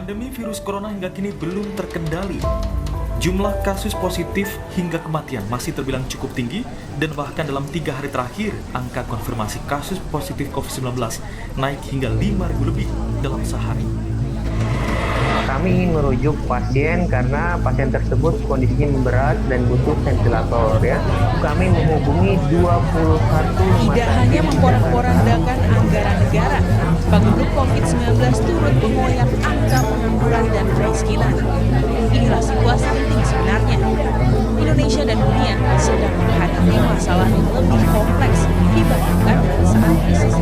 Pandemi virus corona hingga kini belum terkendali. Jumlah kasus positif hingga kematian masih terbilang cukup tinggi dan bahkan dalam 3 hari terakhir, angka konfirmasi kasus positif COVID-19 naik hingga 5.000 lebih dalam sehari. Kami ingin merujuk pasien karena pasien tersebut kondisinya memberat dan butuh ventilator ya. Kami menghubungi 21 Tidak hanya memporak-porandakan anggaran negara, Paguyup COVID-19 turut mengoyak angka pengangguran dan kemiskinan. Inilah situasi penting sebenarnya. Indonesia dan dunia sedang menghadapi masalah yang lebih kompleks dibandingkan saat krisis.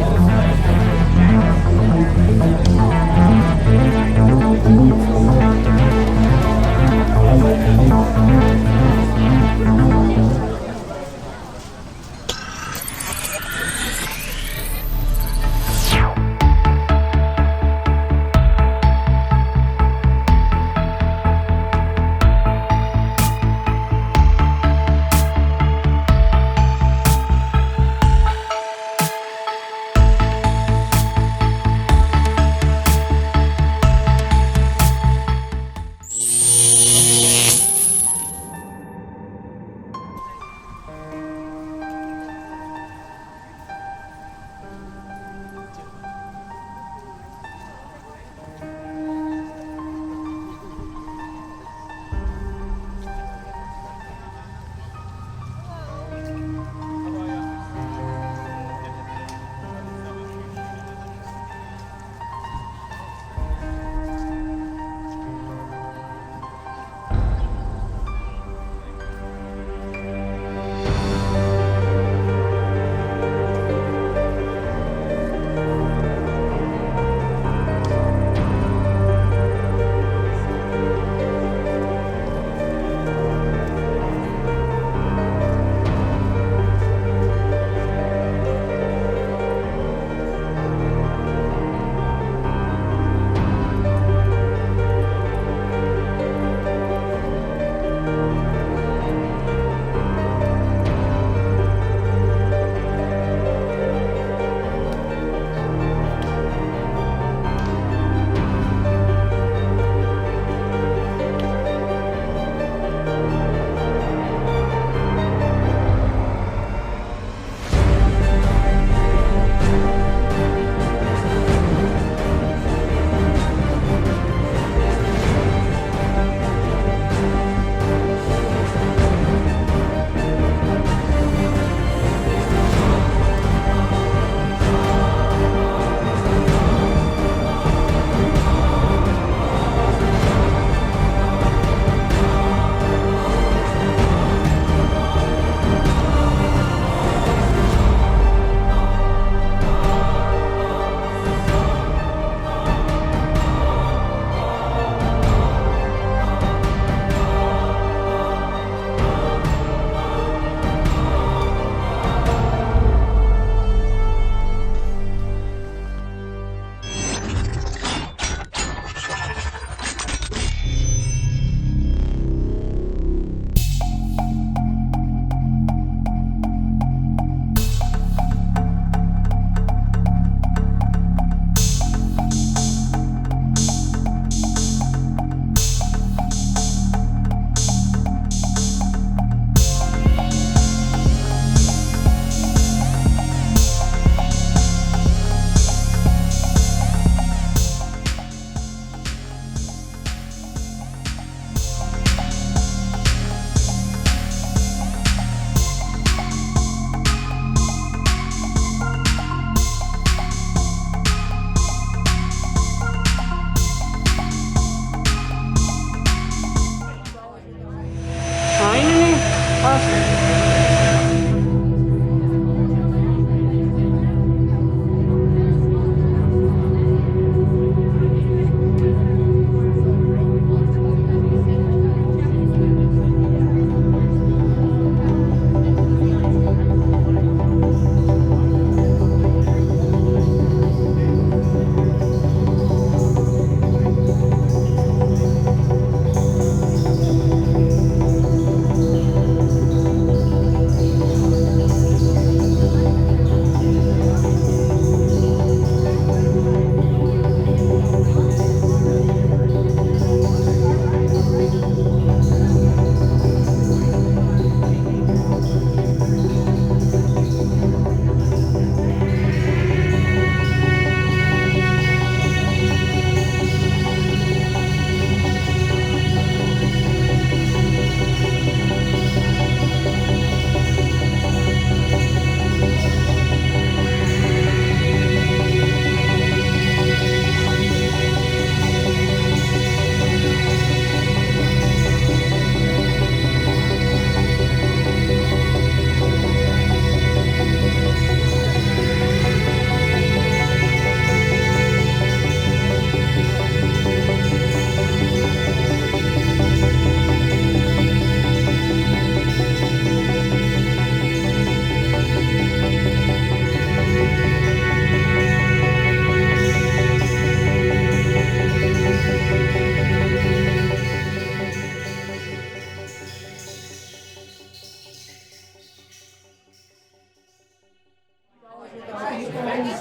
Semuanya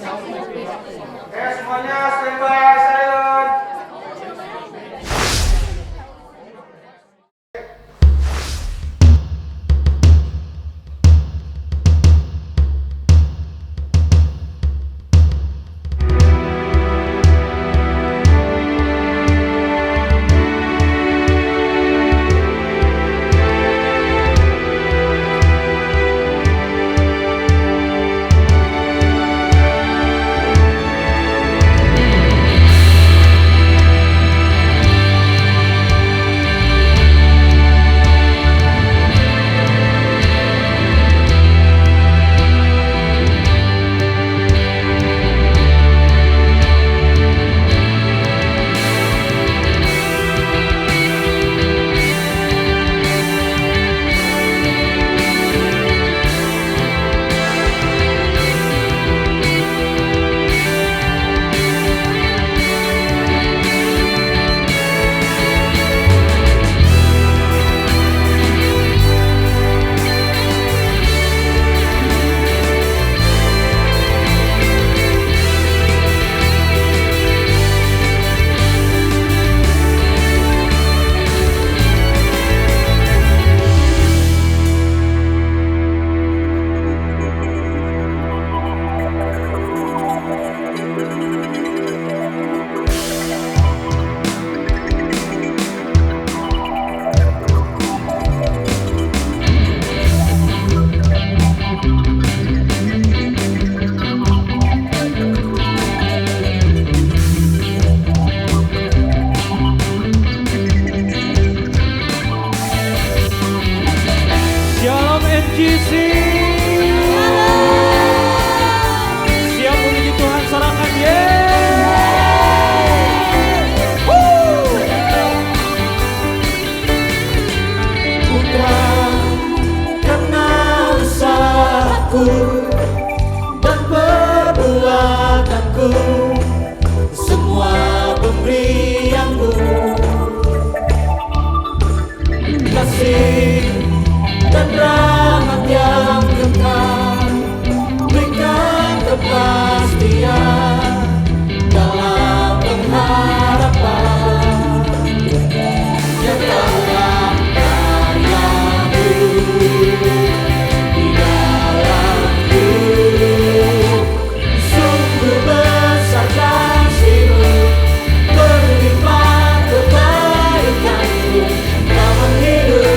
standby, silent. Shalom NGC. Siap memuji Tuhan, sorakan Putra karena usahaku dan perbuatanku, semua pemberianmu, kasih dan rahmat yang kekal, berikan kepastian dalam pengharapan. Nyatakan karyamu di dalamku, sungguh besar kasih-Mu, berlimpah kebaikan-Mu dalam hidupku.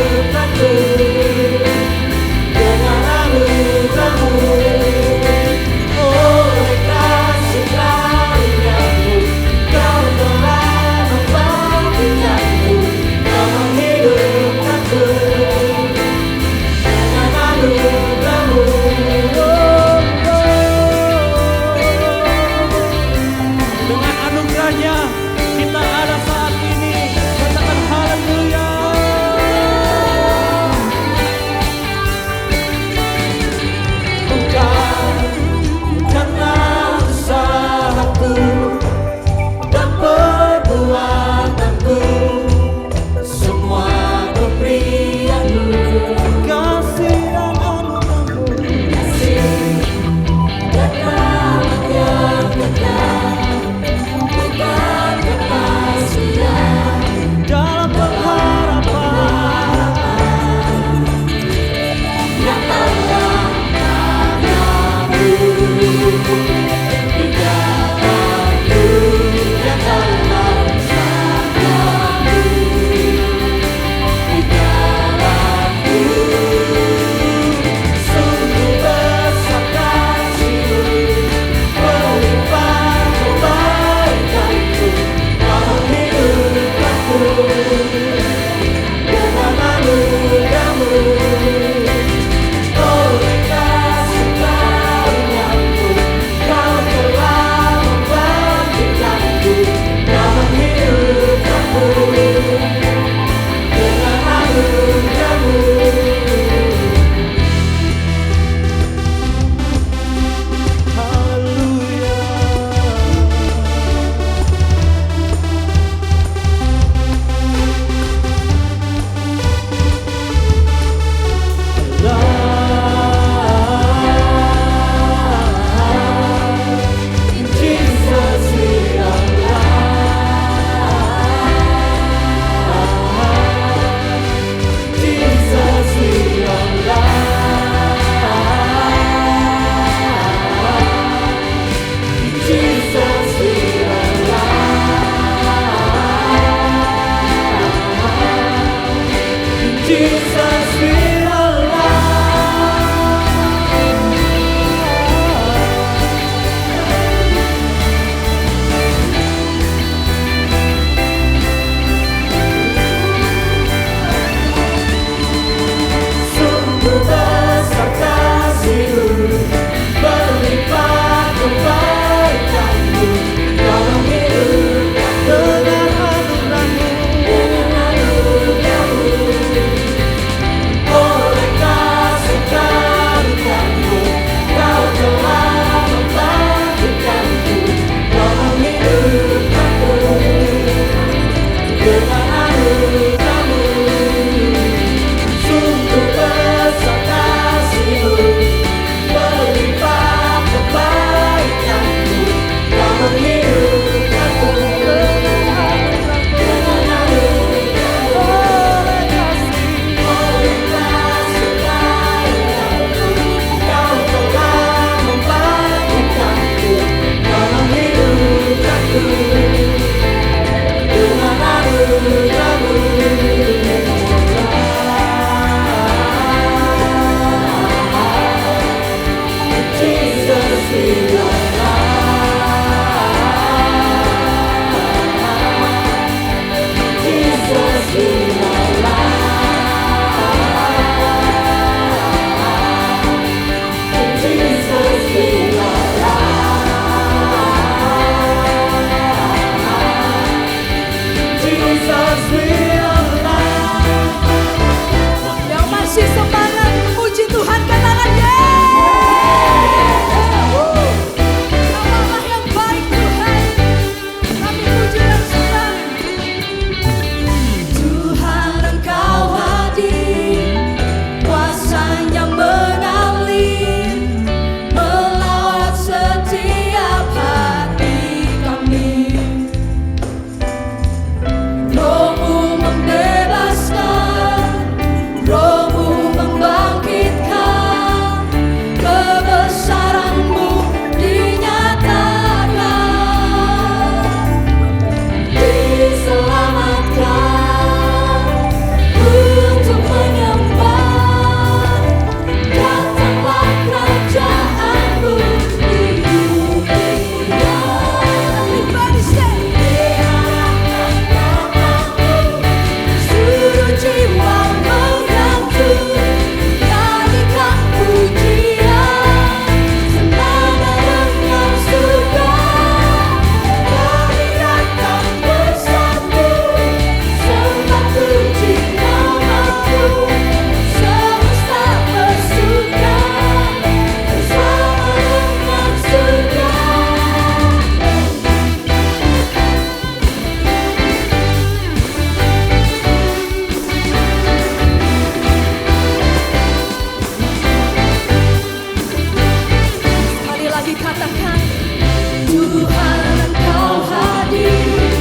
Tuhan Engkau hadir,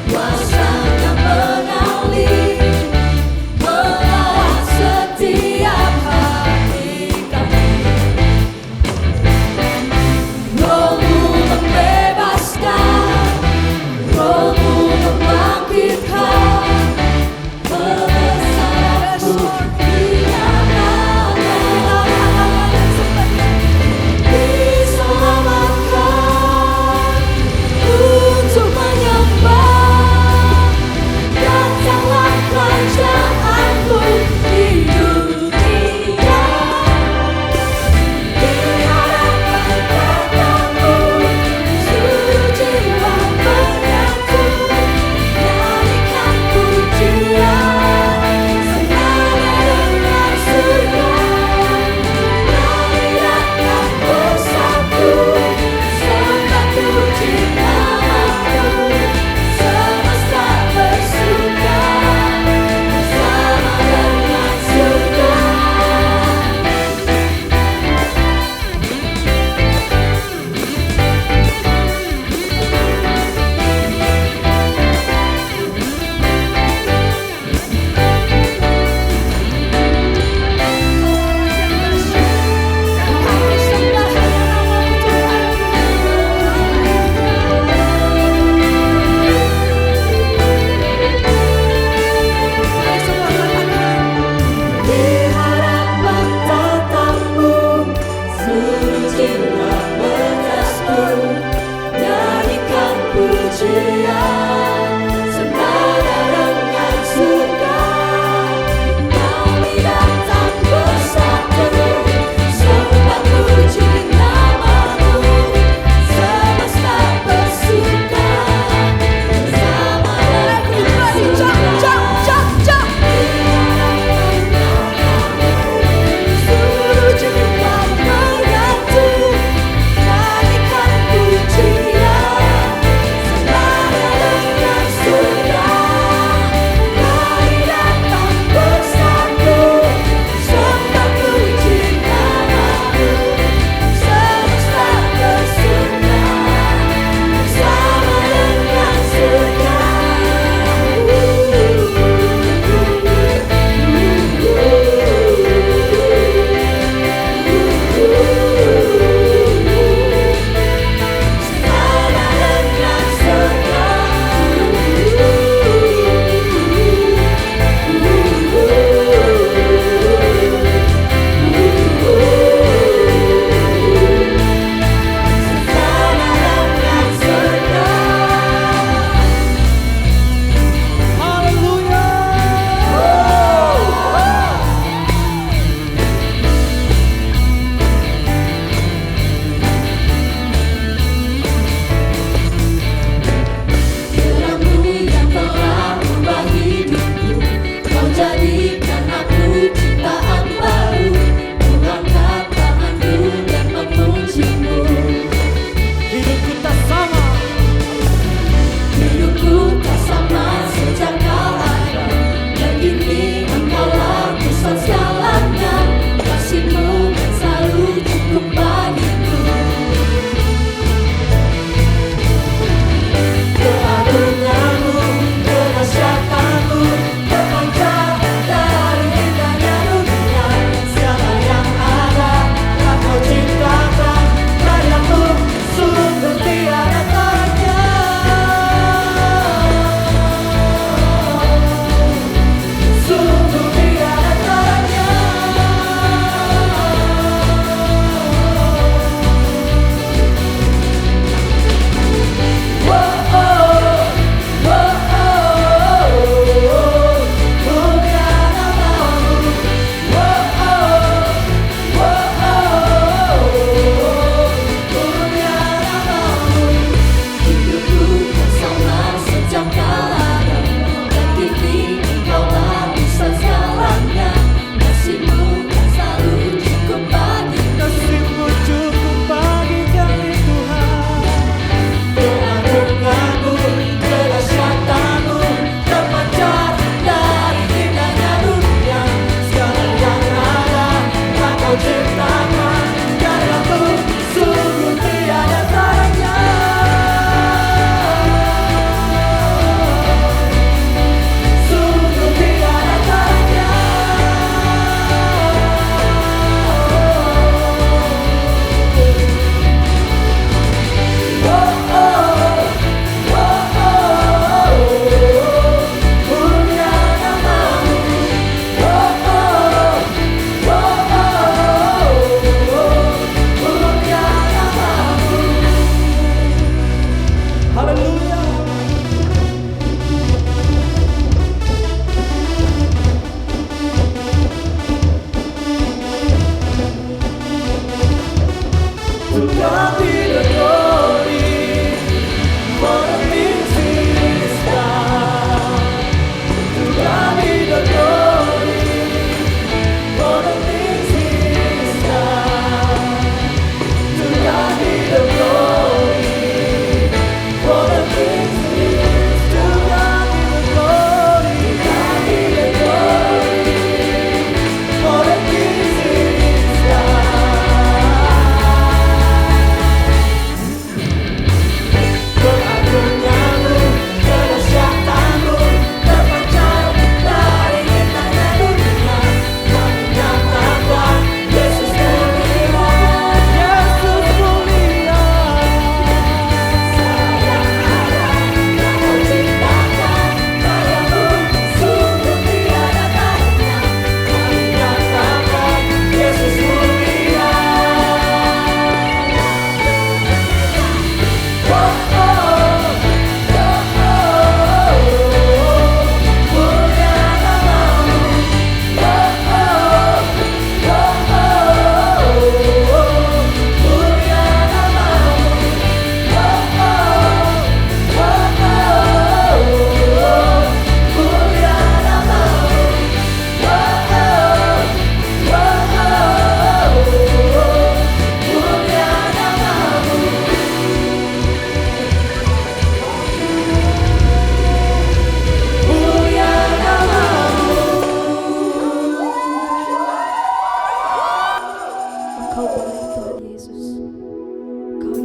kuasa-Nya mengalir, melawat setiap hati kami. Roh-Mu membebaskan, Roh-Mu membangkitkan, membesar kehilangan, diselamatkan.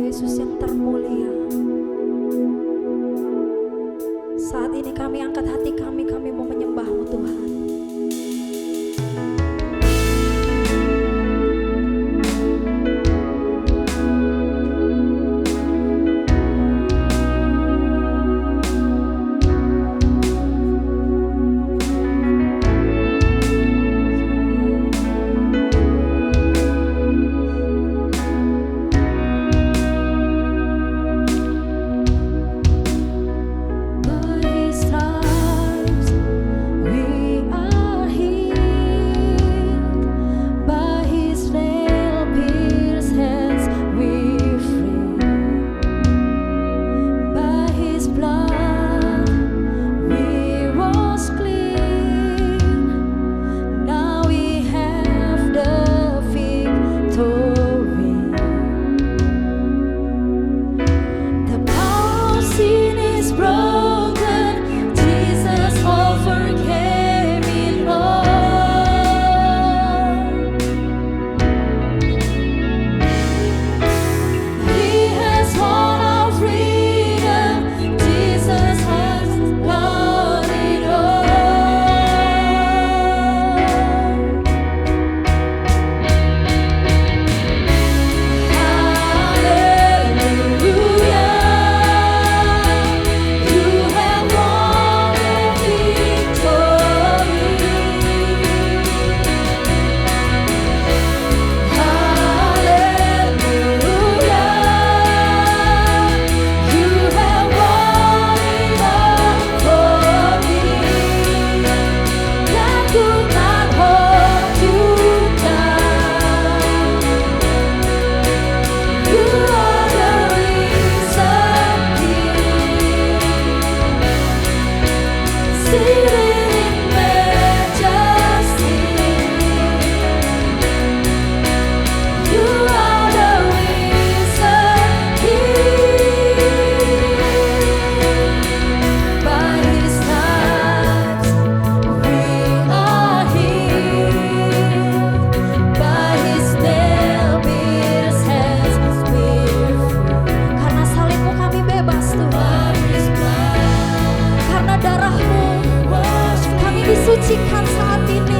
Yesus yang termulia. Saat ini kami angkat hati kami mau menyembah-Mu Tuhan. Disucikan saat ini.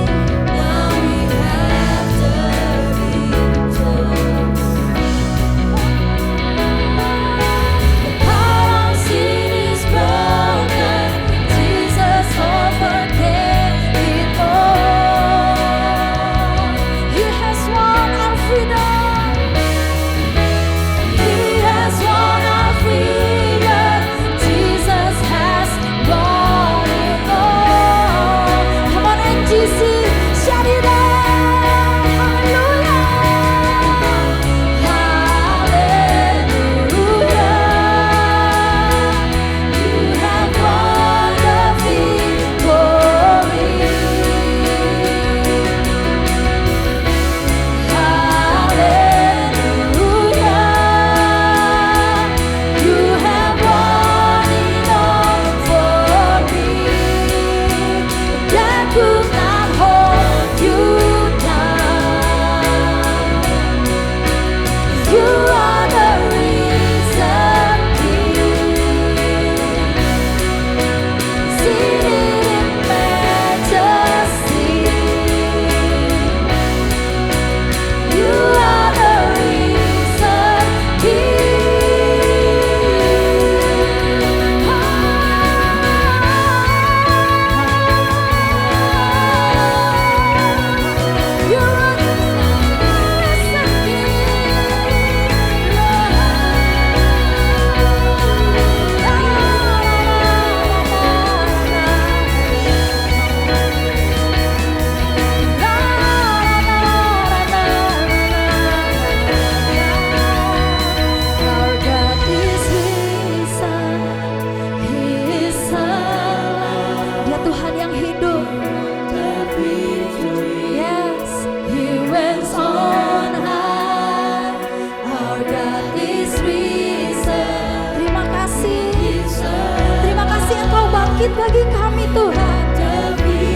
Bagi kami Tuhan,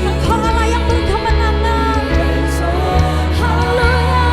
Engkau Allah yang berkemenangan. Haleluya.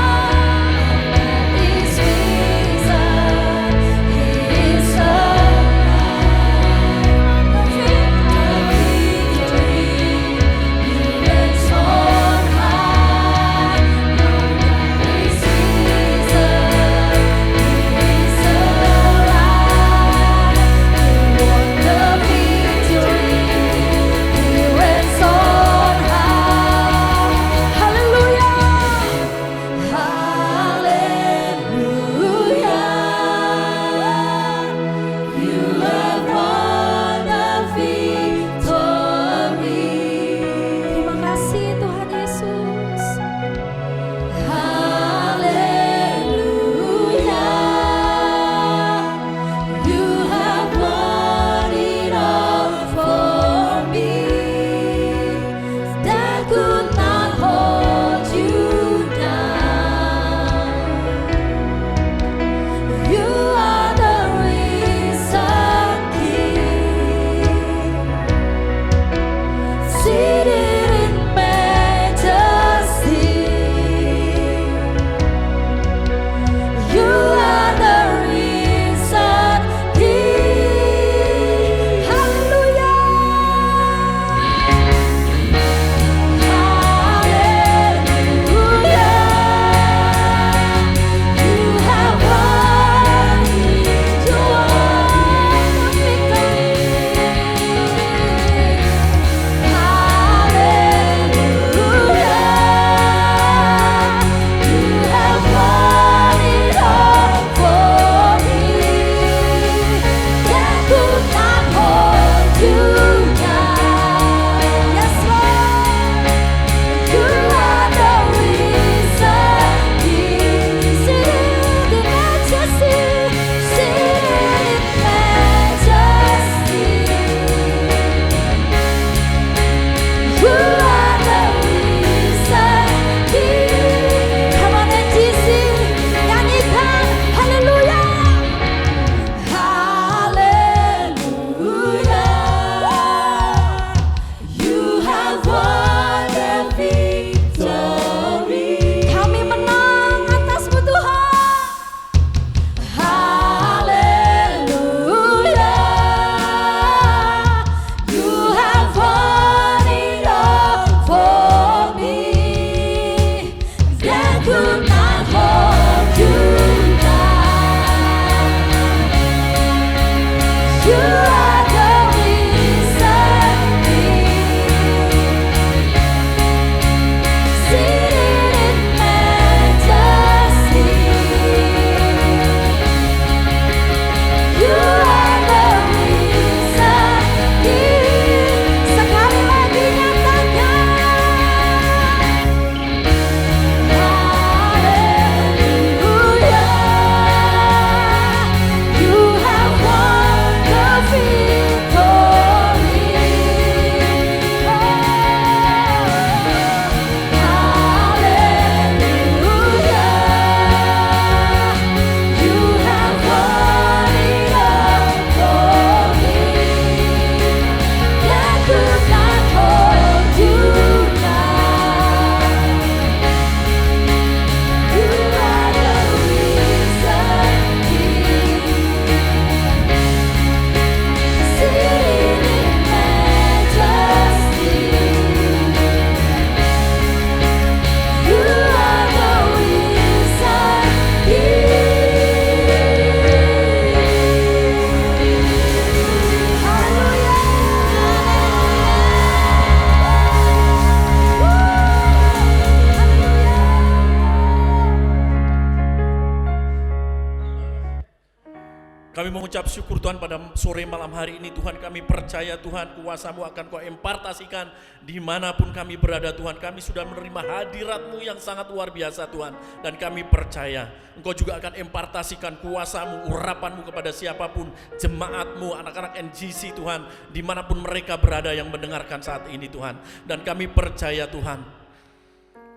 Kami mengucap syukur Tuhan pada sore malam hari ini. Tuhan, kami percaya Tuhan kuasa-Mu akan Kau impartasikan dimanapun kami berada Tuhan. Kami sudah menerima hadirat-Mu yang sangat luar biasa Tuhan. Dan kami percaya Engkau juga akan impartasikan kuasa-Mu, urapan-Mu kepada siapapun, jemaat-Mu, anak-anak NGC Tuhan, dimanapun mereka berada yang mendengarkan saat ini Tuhan. Dan kami percaya Tuhan,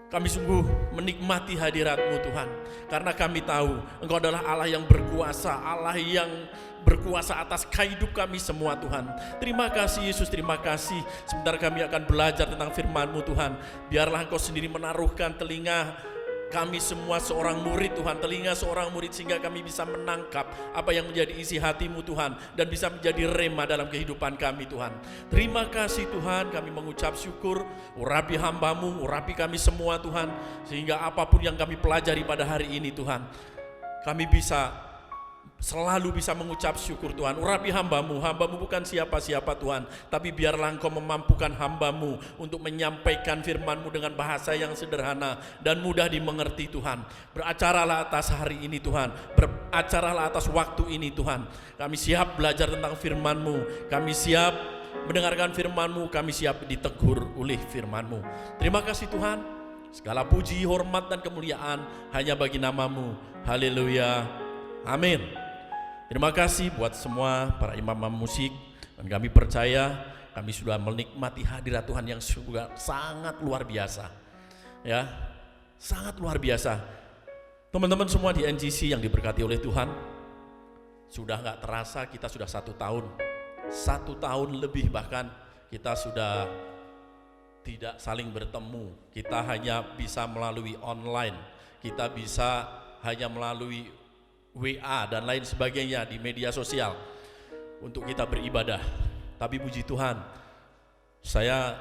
kami sungguh menikmati hadirat-Mu Tuhan, karena kami tahu Engkau adalah Allah yang berkuasa, Allah yang berkuasa atas hidup kami semua Tuhan. Terima kasih Yesus, terima kasih. Sebentar kami akan belajar tentang firman-Mu Tuhan. Biarlah Engkau sendiri menaruhkan telinga kami semua seorang murid Tuhan, telinga seorang murid, sehingga kami bisa menangkap apa yang menjadi isi hati-Mu Tuhan, dan bisa menjadi rema dalam kehidupan kami Tuhan. Terima kasih Tuhan, kami mengucap syukur. Urapi hamba-Mu, urapi kami semua Tuhan, sehingga apapun yang kami pelajari pada hari ini Tuhan, kami selalu bisa mengucap syukur Tuhan. Urapi hamba-Mu, hamba-Mu bukan siapa-siapa Tuhan, tapi biarlah Engkau memampukan hamba-Mu untuk menyampaikan firman-Mu dengan bahasa yang sederhana dan mudah dimengerti Tuhan. Beracaralah atas hari ini Tuhan, beracaralah atas waktu ini Tuhan. Kami siap belajar tentang firman-Mu, kami siap mendengarkan firman-Mu, kami siap ditegur oleh firman-Mu. Terima kasih Tuhan, segala puji, hormat, dan kemuliaan hanya bagi nama-Mu. Haleluya, amin. Terima kasih buat semua para imam-imam musik, dan kami percaya kami sudah menikmati hadirat Tuhan yang juga sangat luar biasa. Ya, sangat luar biasa. Teman-teman semua di NGC yang diberkati oleh Tuhan, sudah gak terasa kita sudah 1 tahun. 1 tahun lebih bahkan kita sudah tidak saling bertemu. Kita hanya bisa melalui online, kita bisa hanya melalui WA dan lain sebagainya di media sosial untuk kita beribadah. Tapi puji Tuhan, saya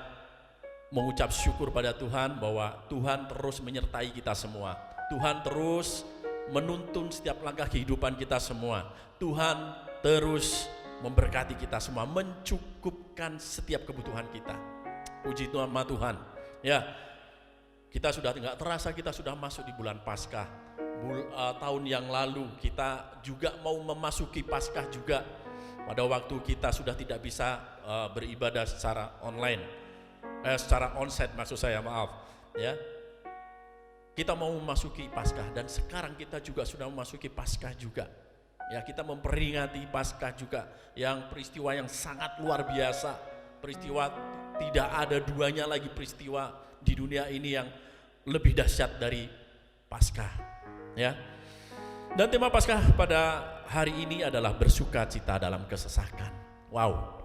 mengucap syukur pada Tuhan bahwa Tuhan terus menyertai kita semua. Tuhan terus menuntun setiap langkah kehidupan kita semua. Tuhan terus memberkati kita semua, mencukupkan setiap kebutuhan kita. Puji nama Tuhan. Ya, kita sudah tidak terasa kita sudah masuk di bulan Paskah. Tahun yang lalu kita juga mau memasuki Paskah juga, pada waktu kita sudah tidak bisa beribadah secara online, secara onsite maksud saya, maaf ya. Kita mau memasuki Paskah, dan sekarang kita juga sudah memasuki Paskah juga. Ya, kita memperingati Paskah juga, yang peristiwa yang sangat luar biasa, peristiwa tidak ada duanya lagi, peristiwa di dunia ini yang lebih dahsyat dari Paskah. Ya. Dan tema Paskah pada hari ini adalah bersuka cita dalam kesesakan. Wow.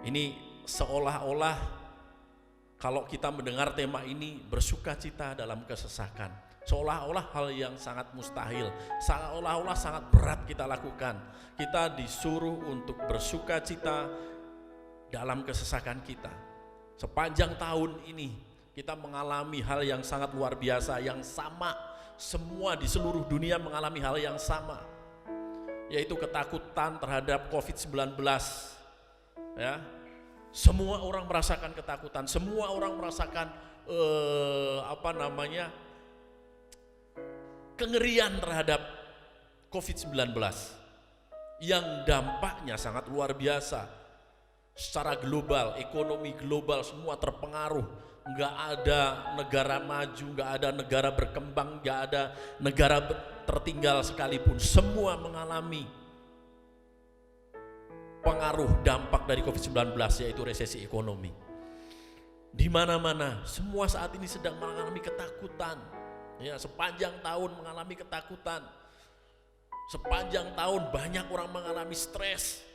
Ini seolah-olah kalau kita mendengar tema ini, bersuka cita dalam kesesakan, seolah-olah hal yang sangat mustahil, seolah-olah sangat berat kita lakukan. Kita disuruh untuk bersuka cita dalam kesesakan kita. Sepanjang tahun ini kita mengalami hal yang sangat luar biasa, yang sama. Semua di seluruh dunia mengalami hal yang sama, yaitu ketakutan terhadap COVID-19. Ya, semua orang merasakan ketakutan, semua orang merasakan kengerian terhadap COVID-19 yang dampaknya sangat luar biasa. Secara global, ekonomi global semua terpengaruh. Nggak ada negara maju, nggak ada negara berkembang, nggak ada negara tertinggal sekalipun. Semua mengalami pengaruh dampak dari COVID-19, yaitu resesi ekonomi. Di mana-mana, semua saat ini sedang mengalami ketakutan. Ya, sepanjang tahun mengalami ketakutan. Sepanjang tahun banyak orang mengalami stres.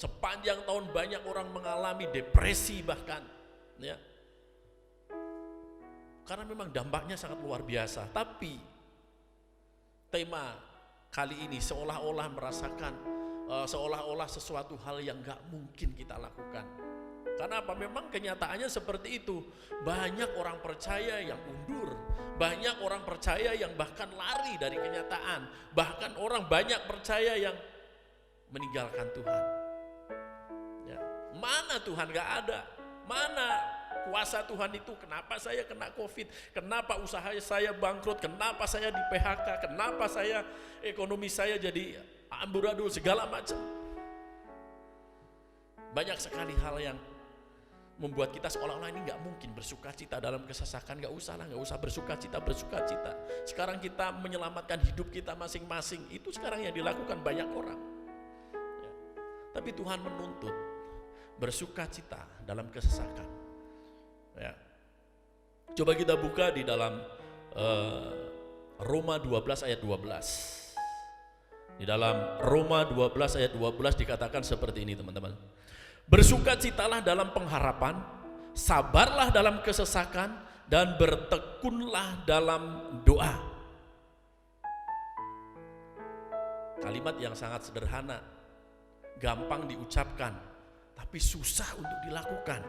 Sepanjang tahun banyak orang mengalami depresi bahkan. Ya. Karena memang dampaknya sangat luar biasa. Tapi tema kali ini seolah-olah merasakan seolah-olah sesuatu hal yang gak mungkin kita lakukan. Karena apa? Memang kenyataannya seperti itu. Banyak orang percaya yang undur, banyak orang percaya yang bahkan lari dari kenyataan, bahkan orang banyak percaya yang meninggalkan Tuhan. Ya. Mana Tuhan? Gak ada. Mana kuasa Tuhan itu? Kenapa saya kena COVID? Kenapa usaha saya bangkrut? Kenapa saya di PHK? Kenapa saya ekonomi saya jadi amburadul, segala macam. Banyak sekali hal yang membuat kita seolah-olah ini nggak mungkin bersuka cita dalam kesesakan. Nggak usah bersuka cita. Sekarang kita menyelamatkan hidup kita masing-masing. Itu sekarang yang dilakukan banyak orang. Ya. Tapi Tuhan menuntut bersuka cita dalam kesesakan. Ya. Coba kita buka di dalam Roma 12 ayat 12. Di dalam Roma 12 ayat 12 dikatakan seperti ini, teman-teman. Bersukacitalah dalam pengharapan, sabarlah dalam kesesakan, dan bertekunlah dalam doa. Kalimat yang sangat sederhana, gampang diucapkan, tapi susah untuk dilakukan.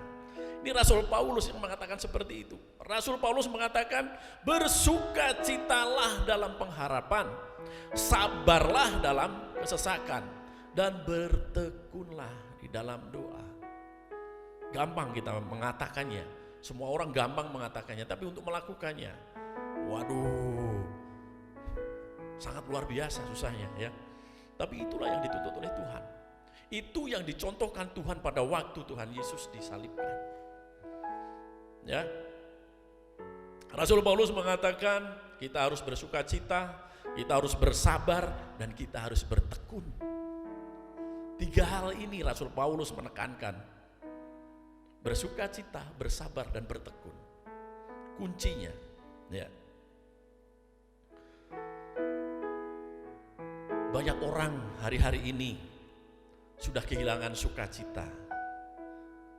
Ini Rasul Paulus yang mengatakan seperti itu. Rasul Paulus mengatakan, bersukacitalah dalam pengharapan, sabarlah dalam kesesakan, dan bertekunlah di dalam doa. Gampang kita mengatakannya, semua orang gampang mengatakannya, tapi untuk melakukannya, waduh, sangat luar biasa susahnya ya. Tapi itulah yang dituntut oleh Tuhan. Itu yang dicontohkan Tuhan pada waktu Tuhan Yesus disalibkan. Ya. Rasul Paulus mengatakan kita harus bersukacita, kita harus bersabar, dan kita harus bertekun. 3 hal ini Rasul Paulus menekankan. Bersukacita, bersabar, dan bertekun. Kuncinya, ya. Banyak orang hari-hari ini sudah kehilangan sukacita.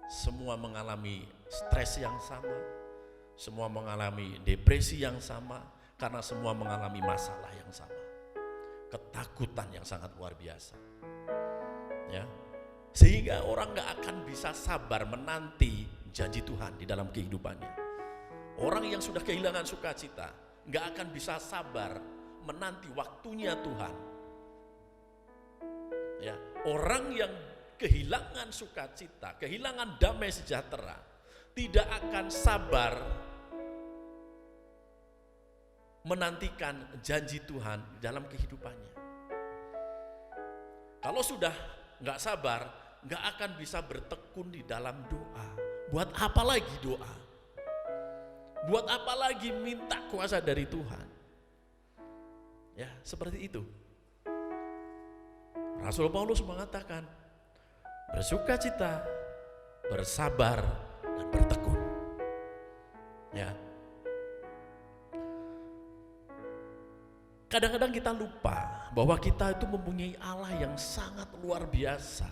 Semua mengalami stres yang sama, semua mengalami depresi yang sama, karena semua mengalami masalah yang sama. Ketakutan yang sangat luar biasa. Ya, sehingga orang gak akan bisa sabar menanti janji Tuhan di dalam kehidupannya. Orang yang sudah kehilangan sukacita gak akan bisa sabar menanti waktunya Tuhan. Ya, orang yang kehilangan sukacita, kehilangan damai sejahtera, tidak akan sabar menantikan janji Tuhan dalam kehidupannya. Kalau sudah nggak sabar, nggak akan bisa bertekun di dalam doa. Buat apa lagi doa? Buat apa lagi minta kuasa dari Tuhan? Ya, seperti itu. Rasul Paulus mengatakan, bersukacita, bersabar, dan bertekun. Ya. Kadang-kadang kita lupa bahwa kita itu mempunyai Allah yang sangat luar biasa.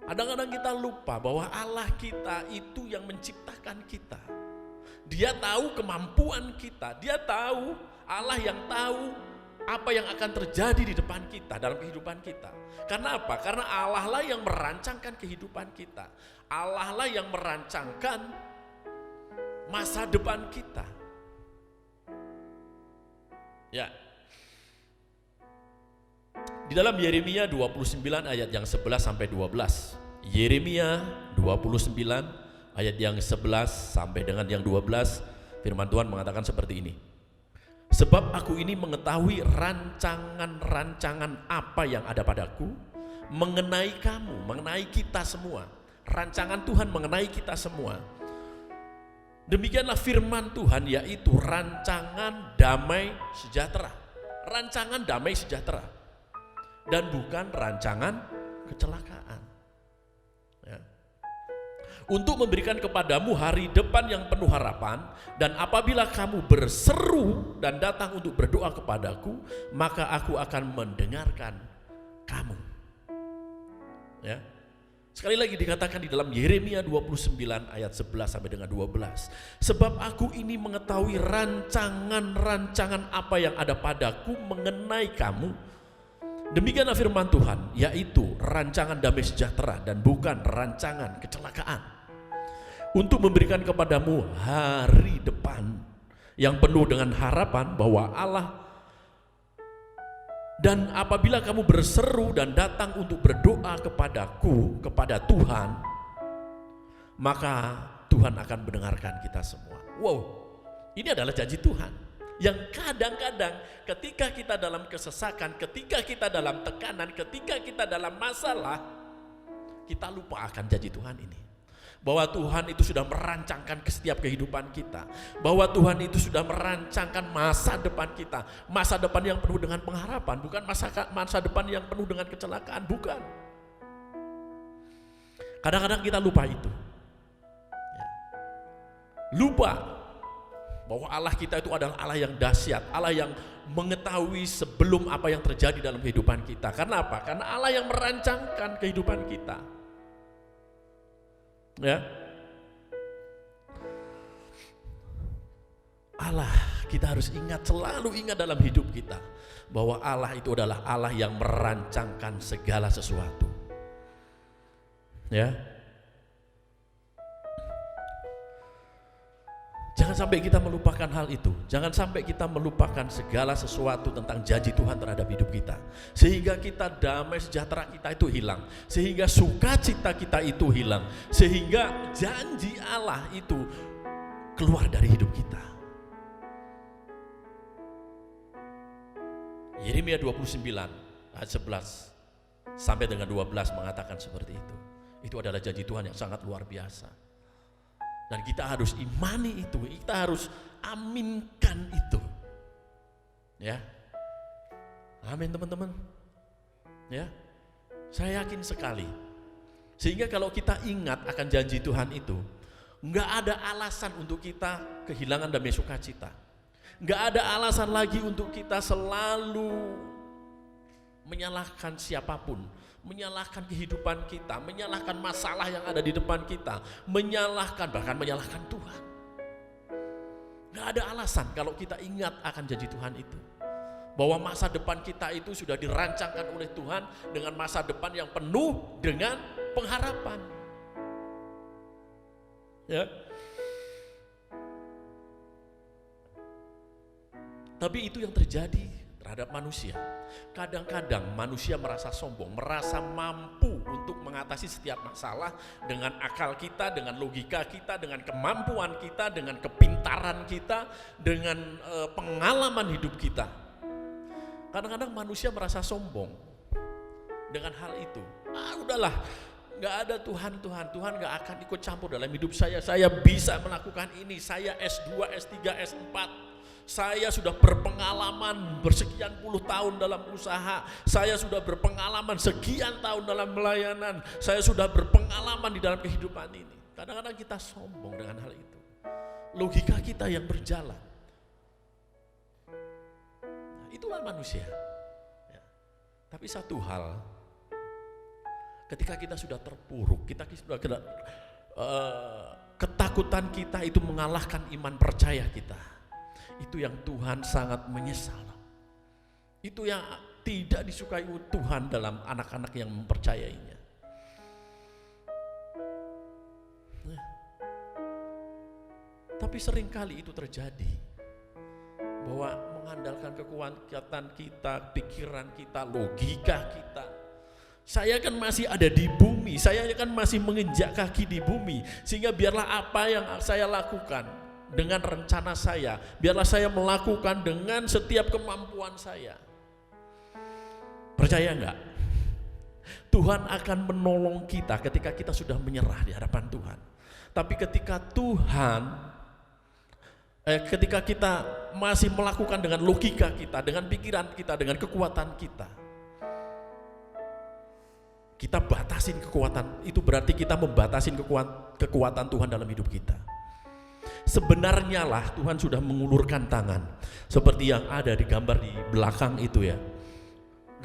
Kadang-kadang kita lupa bahwa Allah kita itu yang menciptakan kita. Dia tahu kemampuan kita, dia tahu, Allah yang tahu apa yang akan terjadi di depan kita, dalam kehidupan kita. Karena apa? Karena Allah lah yang merancangkan kehidupan kita. Allah lah yang merancangkan masa depan kita. Ya. Di dalam Yeremia 29 ayat yang 11 sampai 12. Yeremia 29 ayat yang 11 sampai dengan yang 12, firman Tuhan mengatakan seperti ini. Sebab aku ini mengetahui rancangan-rancangan apa yang ada padaku mengenai kamu, mengenai kita semua. Rancangan Tuhan mengenai kita semua. Demikianlah firman Tuhan, yaitu rancangan damai sejahtera. Rancangan damai sejahtera. Dan bukan rancangan kecelakaan. Ya. Untuk memberikan kepadamu hari depan yang penuh harapan, dan apabila kamu berseru dan datang untuk berdoa kepadaku, maka aku akan mendengarkan kamu. Ya. Sekali lagi dikatakan di dalam Yeremia 29 ayat 11 sampai dengan 12. Sebab aku ini mengetahui rancangan-rancangan apa yang ada padaku mengenai kamu. Demikianlah firman Tuhan, yaitu rancangan damai sejahtera dan bukan rancangan kecelakaan. Untuk memberikan kepadamu hari depan yang penuh dengan harapan bahwa Allah. Dan apabila kamu berseru dan datang untuk berdoa kepadaku, kepada Tuhan, maka Tuhan akan mendengarkan kita semua. Wow, ini adalah janji Tuhan. Yang kadang-kadang ketika kita dalam kesesakan, ketika kita dalam tekanan, ketika kita dalam masalah, kita lupa akan janji Tuhan ini. Bahwa Tuhan itu sudah merancangkan ke setiap kehidupan kita. Bahwa Tuhan itu sudah merancangkan masa depan kita. Masa depan yang penuh dengan pengharapan, bukan masa depan yang penuh dengan kecelakaan, bukan. Kadang-kadang kita lupa itu. Lupa bahwa Allah kita itu adalah Allah yang dahsyat, Allah yang mengetahui sebelum apa yang terjadi dalam kehidupan kita. Karena apa? Karena Allah yang merancangkan kehidupan kita. Ya. Allah, kita harus ingat, selalu ingat dalam hidup kita bahwa Allah itu adalah Allah yang merancangkan segala sesuatu. Ya. Jangan sampai kita melupakan hal itu. Jangan sampai kita melupakan segala sesuatu tentang janji Tuhan terhadap hidup kita. Sehingga kita damai sejahtera kita itu hilang. Sehingga sukacita kita itu hilang. Sehingga janji Allah itu keluar dari hidup kita. Yeremia 29 ayat 11 sampai dengan 12 mengatakan seperti itu. Itu adalah janji Tuhan yang sangat luar biasa. Dan kita harus imani itu, kita harus aminkan itu. Ya. Amin teman-teman. Ya. Saya yakin sekali. Sehingga kalau kita ingat akan janji Tuhan itu, enggak ada alasan untuk kita kehilangan damai sukacita. Enggak ada alasan lagi untuk kita selalu menyalahkan siapapun, menyalahkan kehidupan kita, menyalahkan masalah yang ada di depan kita, bahkan menyalahkan Tuhan. Gak ada alasan kalau kita ingat akan janji Tuhan itu, bahwa masa depan kita itu sudah dirancangkan oleh Tuhan dengan masa depan yang penuh dengan pengharapan. Ya. Tapi itu yang terjadi terhadap manusia. Kadang-kadang manusia merasa sombong, merasa mampu untuk mengatasi setiap masalah dengan akal kita, dengan logika kita, dengan kemampuan kita, dengan kepintaran kita, dengan pengalaman hidup kita. Kadang-kadang manusia merasa sombong dengan hal itu. Udahlah, gak ada Tuhan gak akan ikut campur dalam hidup saya bisa melakukan ini, saya S2, S3, S4. Saya sudah berpengalaman bersekian puluh tahun dalam usaha. Saya sudah berpengalaman sekian tahun dalam pelayanan. Saya sudah berpengalaman di dalam kehidupan ini. Kadang-kadang kita sombong dengan hal itu. Logika kita yang berjalan. Nah, itulah manusia. Ya. Tapi satu hal, ketika kita sudah terpuruk, kita sudah ketakutan kita itu mengalahkan iman percaya kita. Itu yang Tuhan sangat menyesal. Itu yang tidak disukai Tuhan dalam anak-anak yang mempercayainya. Tapi seringkali itu terjadi, bahwa mengandalkan kekuatan kita, pikiran kita, logika kita. Saya kan masih ada di bumi, saya kan masih menginjak kaki di bumi, sehingga biarlah apa yang saya lakukan dengan rencana saya, biarlah saya melakukan dengan setiap kemampuan saya. Percaya enggak? Tuhan akan menolong kita ketika kita sudah menyerah di hadapan Tuhan. Tapi ketika kita masih melakukan dengan logika kita, dengan pikiran kita, dengan kekuatan kita, kita batasin kekuatan, itu berarti kita membatasin kekuatan Tuhan dalam hidup kita. Sebenarnya lah Tuhan sudah mengulurkan tangan, seperti yang ada di gambar di belakang itu ya.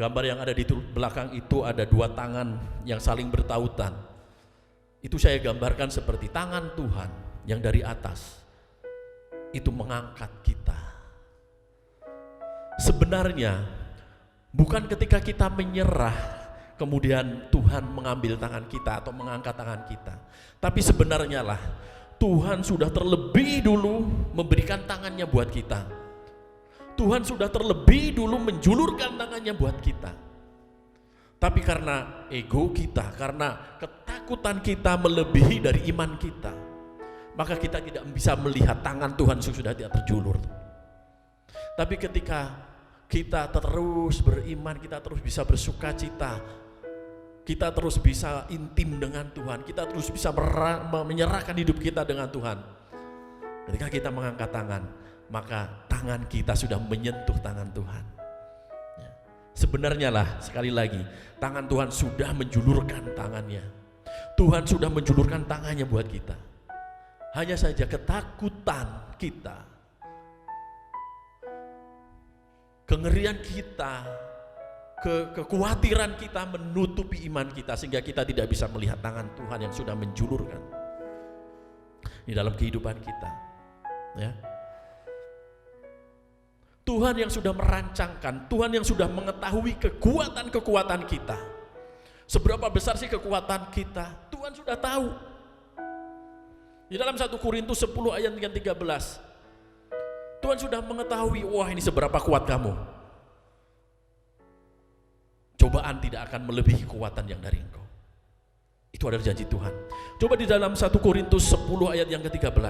Gambar yang ada di belakang itu ada dua tangan yang saling bertautan. Itu saya gambarkan seperti tangan Tuhan yang dari atas itu mengangkat kita. Sebenarnya bukan ketika kita menyerah kemudian Tuhan mengambil tangan kita atau mengangkat tangan kita, tapi sebenarnya lah Tuhan sudah terlebih dulu memberikan tangannya buat kita. Tuhan sudah terlebih dulu menjulurkan tangannya buat kita. Tapi karena ego kita, karena ketakutan kita melebihi dari iman kita, maka kita tidak bisa melihat tangan Tuhan sudah tidak terjulur. Tapi ketika kita terus beriman, kita terus bisa bersuka cita, kita terus bisa intim dengan Tuhan, kita terus bisa menyerahkan hidup kita dengan Tuhan. Ketika kita mengangkat tangan, maka tangan kita sudah menyentuh tangan Tuhan. Ya. Sebenarnya lah, sekali lagi, tangan Tuhan sudah menjulurkan tangannya. Tuhan sudah menjulurkan tangannya buat kita. Hanya saja ketakutan kita, kengerian kita, kekhawatiran kita menutupi iman kita sehingga kita tidak bisa melihat tangan Tuhan yang sudah menjulurkan di dalam kehidupan kita. Ya. Tuhan yang sudah merancangkan, Tuhan yang sudah mengetahui kekuatan-kekuatan kita. Seberapa besar sih kekuatan kita? Tuhan sudah tahu. Di dalam 1 Korintus 10 ayat 13, Tuhan sudah mengetahui, wah ini seberapa kuat kamu. Cobaan tidak akan melebihi kekuatan yang dari engkau. Itu adalah janji Tuhan. Coba di dalam 1 Korintus 10 ayat yang ke-13.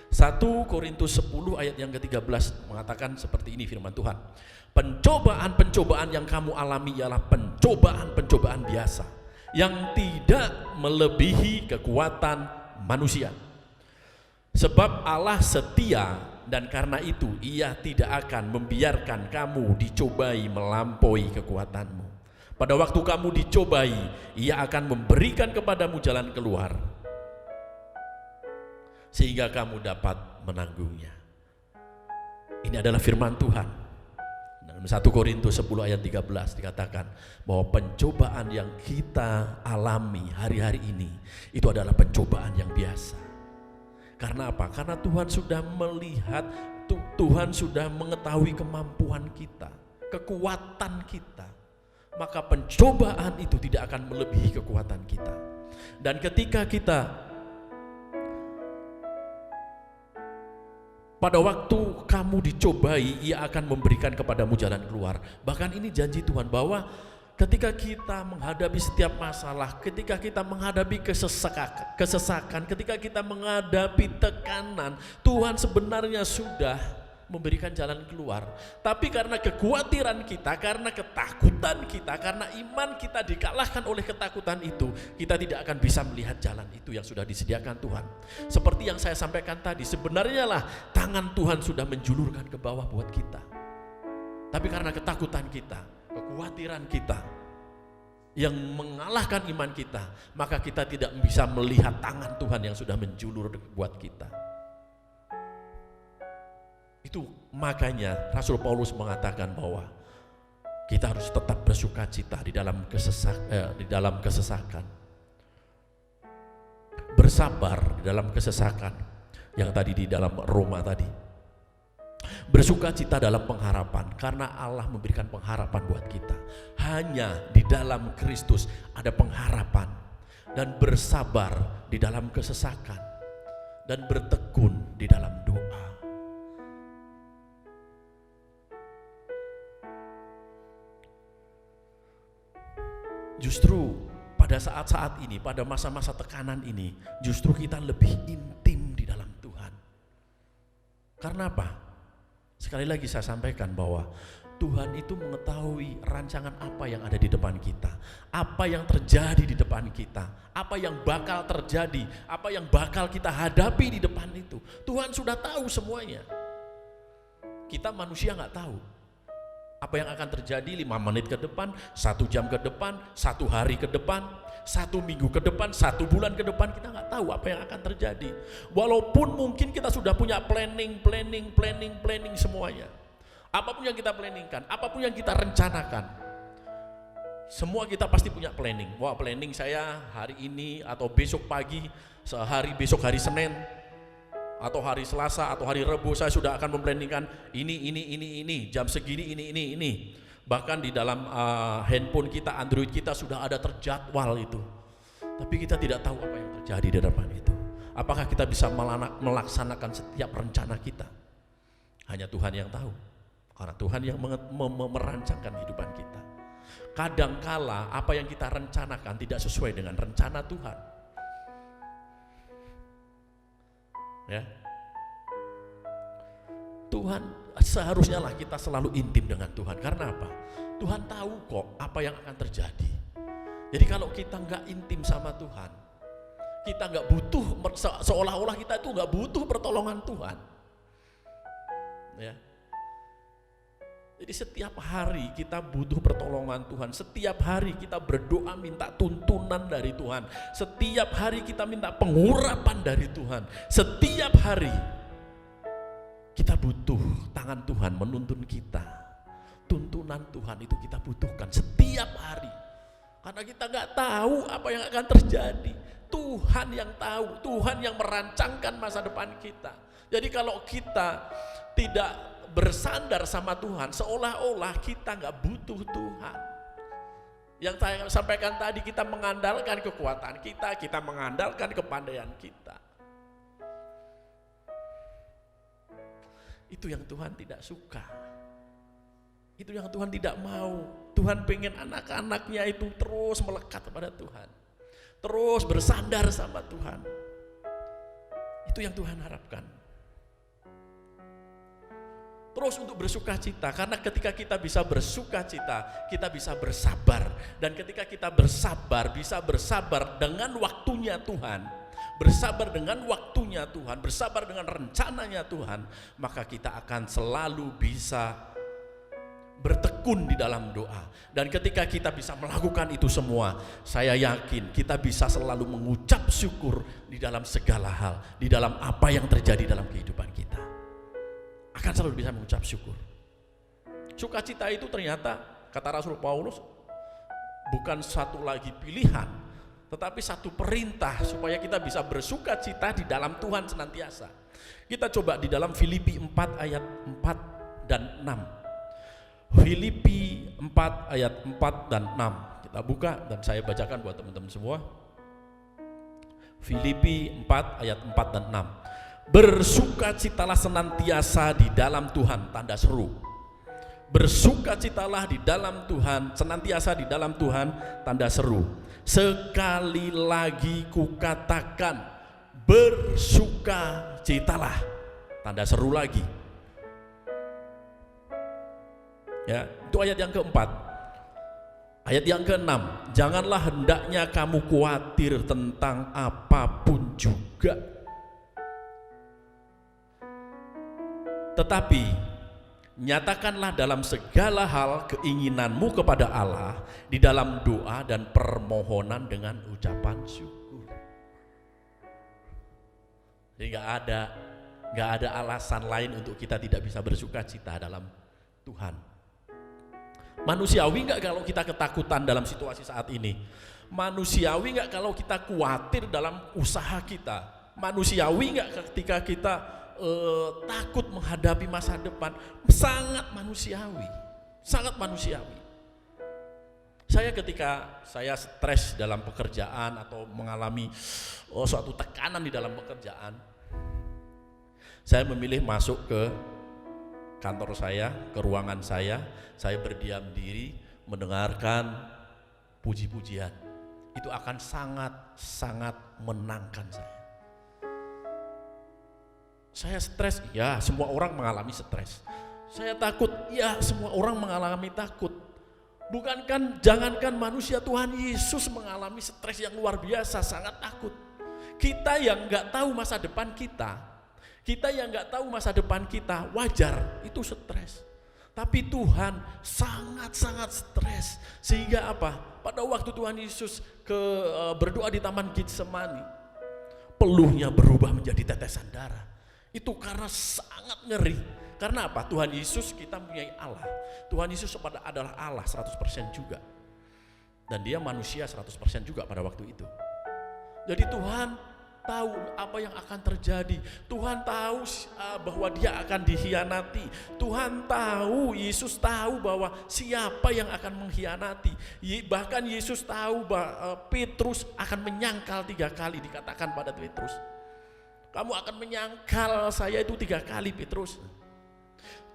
1 Korintus 10 ayat yang ke-13 mengatakan seperti ini firman Tuhan. Pencobaan-pencobaan yang kamu alami ialah pencobaan-pencobaan biasa yang tidak melebihi kekuatan manusia. Sebab Allah setia dan karena itu Ia tidak akan membiarkan kamu dicobai melampaui kekuatanmu. Pada waktu kamu dicobai, Ia akan memberikan kepadamu jalan keluar sehingga kamu dapat menanggungnya. Ini adalah firman Tuhan. Dalam 1 Korintus 10 ayat 13 dikatakan bahwa pencobaan yang kita alami hari-hari ini itu adalah pencobaan yang biasa. Karena apa? Karena Tuhan sudah melihat, Tuhan sudah mengetahui kemampuan kita, kekuatan kita. Maka pencobaan itu tidak akan melebihi kekuatan kita. Dan ketika kita pada waktu kamu dicobai, Ia akan memberikan kepadamu jalan keluar. Bahkan ini janji Tuhan bahwa ketika kita menghadapi setiap masalah, ketika kita menghadapi kesesakan, ketika kita menghadapi tekanan, Tuhan sebenarnya sudah memberikan jalan keluar. Tapi karena kekhawatiran kita, karena ketakutan kita, karena iman kita dikalahkan oleh ketakutan itu, kita tidak akan bisa melihat jalan itu yang sudah disediakan Tuhan. Seperti yang saya sampaikan tadi, sebenarnya lah tangan Tuhan sudah menjulurkan ke bawah buat kita. Tapi karena ketakutan kita, kekhawatiran kita yang mengalahkan iman kita, maka kita tidak bisa melihat tangan Tuhan yang sudah menjulur buat kita. Itu makanya Rasul Paulus mengatakan bahwa kita harus tetap bersuka cita di dalam kesesakan, bersabar di dalam kesesakan yang tadi di dalam Roma tadi, bersuka cita dalam pengharapan karena Allah memberikan pengharapan buat kita. Hanya di dalam Kristus ada pengharapan, dan bersabar di dalam kesesakan dan bertekun di dalam doa. Justru pada saat-saat ini, pada masa-masa tekanan ini, justru kita lebih intim di dalam Tuhan. Karena apa? Sekali lagi saya sampaikan bahwa Tuhan itu mengetahui rancangan apa yang ada di depan kita, apa yang terjadi di depan kita, apa yang bakal terjadi, apa yang bakal kita hadapi di depan itu. Tuhan sudah tahu semuanya. Kita manusia nggak tahu apa yang akan terjadi 5 menit ke depan, 1 jam ke depan, 1 hari ke depan, 1 minggu ke depan, 1 bulan ke depan. Kita nggak tahu apa yang akan terjadi. Walaupun mungkin kita sudah punya planning semuanya. Apapun yang kita planningkan, apapun yang kita rencanakan, semua kita pasti punya planning. Wah, planning saya hari ini atau besok pagi, besok hari Senin, atau hari Selasa atau hari Rabu saya sudah akan memplanningkan ini, jam segini ini. Bahkan di dalam handphone kita, Android kita sudah ada terjadwal itu. Tapi kita tidak tahu apa yang terjadi di depan itu. Apakah kita bisa melaksanakan setiap rencana kita? Hanya Tuhan yang tahu. Karena Tuhan yang merancangkan kehidupan kita. Kadangkala apa yang kita rencanakan tidak sesuai dengan rencana Tuhan. Ya. Tuhan, seharusnya lah kita selalu intim dengan Tuhan. Karena apa? Tuhan tahu kok apa yang akan terjadi. Jadi kalau kita nggak intim sama Tuhan, kita nggak butuh, seolah-olah kita itu nggak butuh pertolongan Tuhan. Ya. Jadi setiap hari kita butuh pertolongan Tuhan. Setiap hari kita berdoa minta tuntunan dari Tuhan. Setiap hari kita minta pengurapan dari Tuhan. Setiap hari kita butuh tangan Tuhan menuntun kita. Tuntunan Tuhan itu kita butuhkan setiap hari. Karena kita nggak tahu apa yang akan terjadi. Tuhan yang tahu, Tuhan yang merancangkan masa depan kita. Jadi kalau kita tidak bersandar sama Tuhan, seolah-olah kita nggak butuh Tuhan. Yang saya sampaikan tadi, kita mengandalkan kekuatan kita mengandalkan kepandaian kita. Itu yang Tuhan tidak suka. Itu yang Tuhan tidak mau. Tuhan pengen anak-anaknya itu terus melekat kepada Tuhan, terus bersandar sama Tuhan. Itu yang Tuhan harapkan. Terus untuk bersuka cita, karena ketika kita bisa bersuka cita, kita bisa bersabar. Dan ketika kita bersabar, bisa bersabar dengan waktunya Tuhan, bersabar dengan waktunya Tuhan, bersabar dengan rencananya Tuhan, maka kita akan selalu bisa bertekun di dalam doa. Dan ketika kita bisa melakukan itu semua, saya yakin kita bisa selalu mengucap syukur di dalam segala hal, di dalam apa yang terjadi dalam kehidupan kita. Akan selalu bisa mengucap syukur. Sukacita itu ternyata, kata Rasul Paulus, bukan satu lagi pilihan, tetapi satu perintah supaya kita bisa bersukacita di dalam Tuhan senantiasa. Kita coba di dalam Filipi 4 ayat 4 dan 6. Filipi 4 ayat 4 dan 6. Kita buka dan saya bacakan buat teman-teman semua. Filipi 4 ayat 4 dan 6. Bersukacitalah senantiasa di dalam Tuhan, tanda seru. Bersukacitalah di dalam Tuhan, senantiasa di dalam Tuhan, tanda seru. Sekali lagi kukatakan, bersukacitalah, tanda seru lagi. Ya, itu ayat yang keempat. Ayat yang keenam, janganlah hendaknya kamu khawatir tentang apapun juga. Tetapi nyatakanlah dalam segala hal keinginanmu kepada Allah di dalam doa dan permohonan dengan ucapan syukur. Jadi nggak ada alasan lain untuk kita tidak bisa bersukacita dalam Tuhan. Manusiawi nggak kalau kita ketakutan dalam situasi saat ini? Manusiawi nggak kalau kita khawatir dalam usaha kita? Manusiawi nggak ketika kita takut menghadapi masa depan? Sangat manusiawi, sangat manusiawi. Saya ketika saya stres dalam pekerjaan atau mengalami suatu tekanan di dalam pekerjaan, saya memilih masuk ke kantor saya, ke ruangan saya berdiam diri mendengarkan puji-pujian. Itu akan sangat menenangkan saya. Saya stres, ya semua orang mengalami stres. Saya takut, ya semua orang mengalami takut. Bukankah jangankan manusia, Tuhan Yesus mengalami stres yang luar biasa, sangat takut. Kita yang nggak tahu masa depan kita yang nggak tahu masa depan kita, wajar itu stres. Tapi Tuhan sangat stres. Sehingga apa? Pada waktu Tuhan Yesus berdoa di Taman Getsemani, peluhnya berubah menjadi tetesan darah. Itu karena sangat ngeri. Karena apa? Tuhan Yesus, kita mempunyai Allah. Tuhan Yesus adalah Allah 100% juga. Dan dia manusia 100% juga pada waktu itu. Jadi Tuhan tahu apa yang akan terjadi. Tuhan tahu bahwa dia akan dikhianati. Tuhan tahu, Yesus tahu bahwa siapa yang akan mengkhianati. Bahkan Yesus tahu bahwa Petrus akan menyangkal 3 kali, dikatakan pada Petrus. Kamu akan menyangkal saya itu 3 kali, Petrus.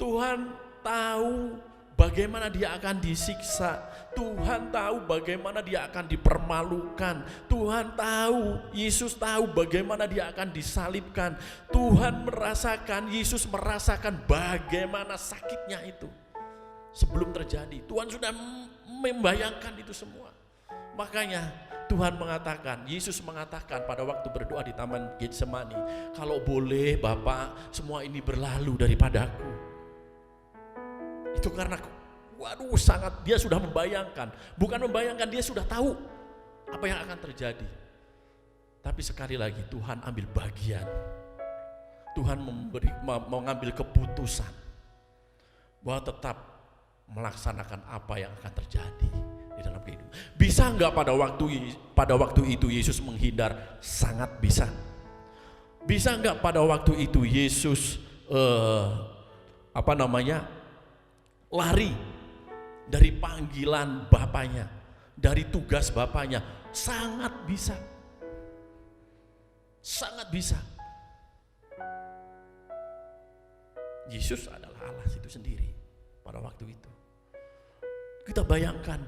Tuhan tahu bagaimana dia akan disiksa. Tuhan tahu bagaimana dia akan dipermalukan. Tuhan tahu, Yesus tahu bagaimana dia akan disalibkan. Tuhan merasakan, Yesus merasakan bagaimana sakitnya itu. Sebelum terjadi, Tuhan sudah membayangkan itu semua. Makanya Tuhan mengatakan, Yesus mengatakan pada waktu berdoa di Taman Getsemani, kalau boleh Bapa, semua ini berlalu daripadaku. Itu karena sangat dia sudah membayangkan, bukan membayangkan, dia sudah tahu apa yang akan terjadi. Tapi sekali lagi Tuhan ambil bagian. Tuhan mengambil keputusan bahwa tetap melaksanakan apa yang akan terjadi di dalam kehidupan. Bisa enggak pada waktu itu Yesus menghindar? Sangat bisa. Bisa enggak pada waktu itu Yesus lari dari panggilan Bapaknya, dari tugas Bapaknya? Sangat bisa. Sangat bisa. Yesus adalah Allah itu sendiri pada waktu itu. Kita bayangkan,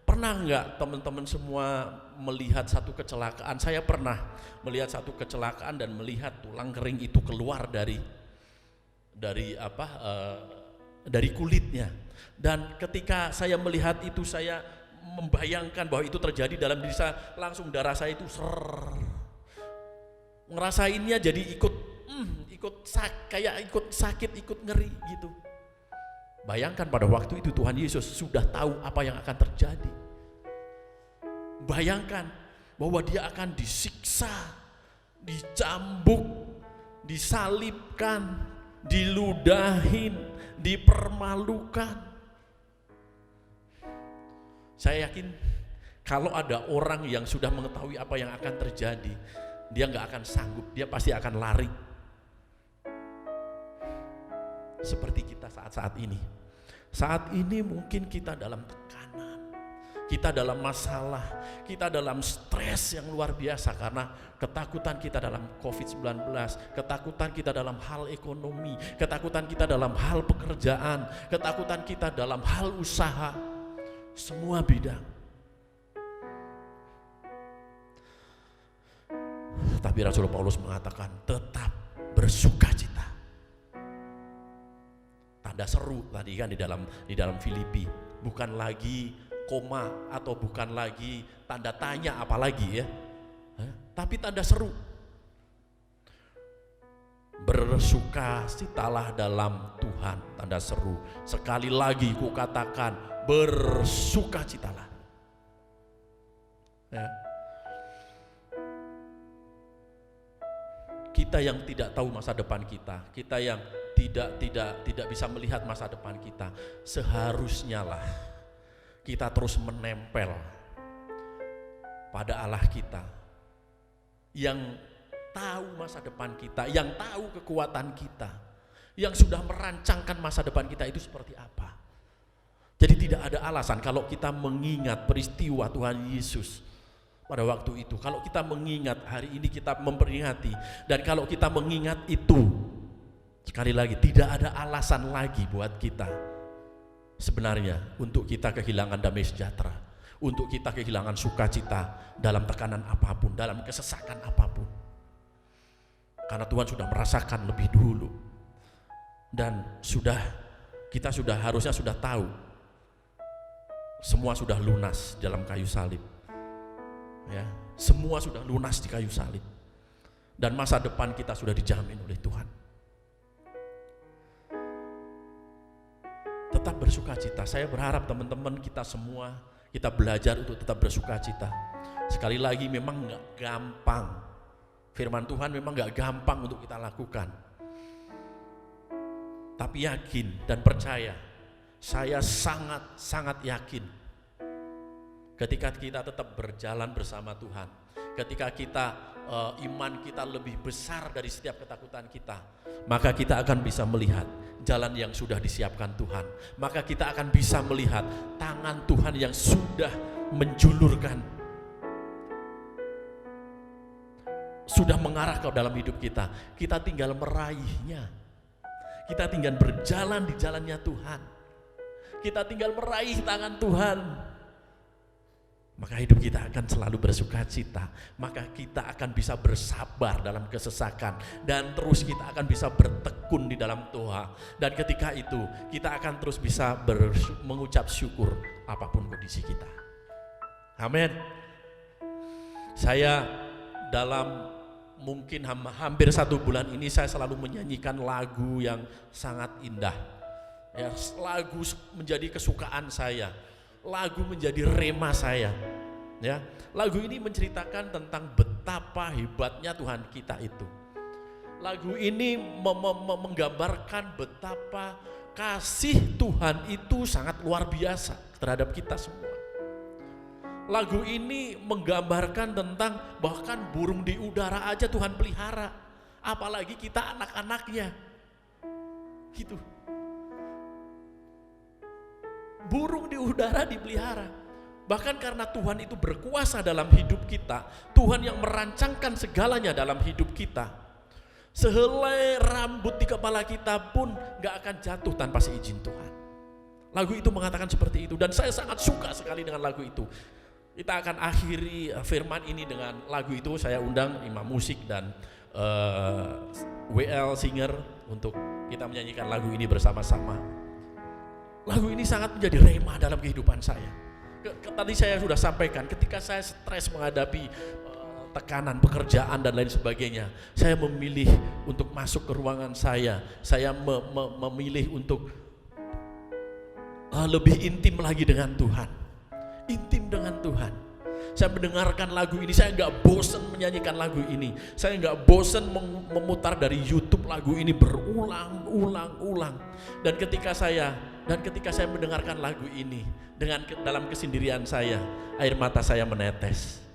pernah enggak teman-teman semua melihat satu kecelakaan? Saya pernah melihat satu kecelakaan dan melihat tulang kering itu keluar dari kulitnya. Dan ketika saya melihat itu, saya membayangkan bahwa itu terjadi dalam diri saya, langsung darah saya itu ngerasainnya jadi ikut sakit, ikut ngeri gitu. Bayangkan pada waktu itu Tuhan Yesus sudah tahu apa yang akan terjadi. Bayangkan bahwa dia akan disiksa, dicambuk, disalibkan, diludahin, dipermalukan. Saya yakin kalau ada orang yang sudah mengetahui apa yang akan terjadi, dia gak akan sanggup, dia pasti akan lari. Seperti kita saat-saat ini. Saat ini mungkin kita dalam tekanan, kita dalam masalah, kita dalam stres yang luar biasa karena ketakutan kita dalam COVID-19, ketakutan kita dalam hal ekonomi, ketakutan kita dalam hal pekerjaan, ketakutan kita dalam hal usaha, semua bidang. Tapi Rasul Paulus mengatakan tetap bersukacita. Tanda seru tadi kan di dalam Filipi, bukan lagi koma atau bukan lagi tanda tanya apalagi ya, tapi tanda seru. Bersukacitalah dalam Tuhan, tanda seru. Sekali lagi ku katakan, bersukacitalah. Ya. Kita yang tidak tahu masa depan kita, kita yang tidak bisa melihat masa depan kita, seharusnya lah kita terus menempel pada Allah kita yang tahu masa depan kita, yang tahu kekuatan kita, yang sudah merancangkan masa depan kita itu seperti apa. Jadi tidak ada alasan kalau kita mengingat peristiwa Tuhan Yesus pada waktu itu, kalau kita mengingat hari ini kita memperingati, dan kalau kita mengingat itu, sekali lagi tidak ada alasan lagi buat kita sebenarnya untuk kita kehilangan damai sejahtera, untuk kita kehilangan sukacita dalam tekanan apapun, dalam kesesakan apapun. Karena Tuhan sudah merasakan lebih dulu, dan kita harusnya sudah tahu semua sudah lunas dalam kayu salib. Ya, semua sudah lunas di kayu salib, dan masa depan kita sudah dijamin oleh Tuhan. Tetap bersukacita. Saya berharap teman-teman kita semua, kita belajar untuk tetap bersukacita. Sekali lagi memang gak gampang, firman Tuhan memang gak gampang untuk kita lakukan. Tapi yakin dan percaya, saya sangat yakin, ketika kita tetap berjalan bersama Tuhan, ketika kita iman kita lebih besar dari setiap ketakutan kita, maka kita akan bisa melihat jalan yang sudah disiapkan Tuhan. Maka kita akan bisa melihat tangan Tuhan yang sudah menjulurkan, sudah mengarah ke dalam hidup kita. Kita tinggal meraihnya, kita tinggal berjalan di jalannya Tuhan, kita tinggal meraih tangan Tuhan, maka hidup kita akan selalu bersukacita, maka kita akan bisa bersabar dalam kesesakan, dan terus kita akan bisa bertekun di dalam Tuhan. Dan ketika itu kita akan terus bisa mengucap syukur apapun kondisi kita. Amin. Saya dalam mungkin hampir 1 bulan ini saya selalu menyanyikan lagu yang sangat indah. Ya, lagu menjadi kesukaan saya. Lagu menjadi rema saya. Ya, lagu ini menceritakan tentang betapa hebatnya Tuhan kita itu. Lagu ini menggambarkan betapa kasih Tuhan itu sangat luar biasa terhadap kita semua. Lagu ini menggambarkan tentang bahkan burung di udara aja Tuhan pelihara, apalagi kita anak-anaknya. Gitu. Burung di udara dipelihara. Bahkan karena Tuhan itu berkuasa dalam hidup kita, Tuhan yang merancangkan segalanya dalam hidup kita. Sehelai rambut di kepala kita pun gak akan jatuh tanpa seizin Tuhan. Lagu itu mengatakan seperti itu, dan saya sangat suka sekali dengan lagu itu. Kita akan akhiri firman ini dengan lagu itu. Saya undang imam musik dan WL singer untuk kita menyanyikan lagu ini bersama-sama. Lagu ini sangat menjadi rema dalam kehidupan saya. Tadi saya sudah sampaikan, ketika saya stres menghadapi tekanan pekerjaan dan lain sebagainya, saya memilih untuk masuk ke ruangan saya memilih untuk lebih intim lagi dengan Tuhan. Intim dengan Tuhan. Saya mendengarkan lagu ini, saya nggak bosan menyanyikan lagu ini. Saya nggak bosan memutar dari YouTube lagu ini berulang-ulang. Dan ketika saya mendengarkan lagu ini dalam kesendirian saya, air mata saya menetes.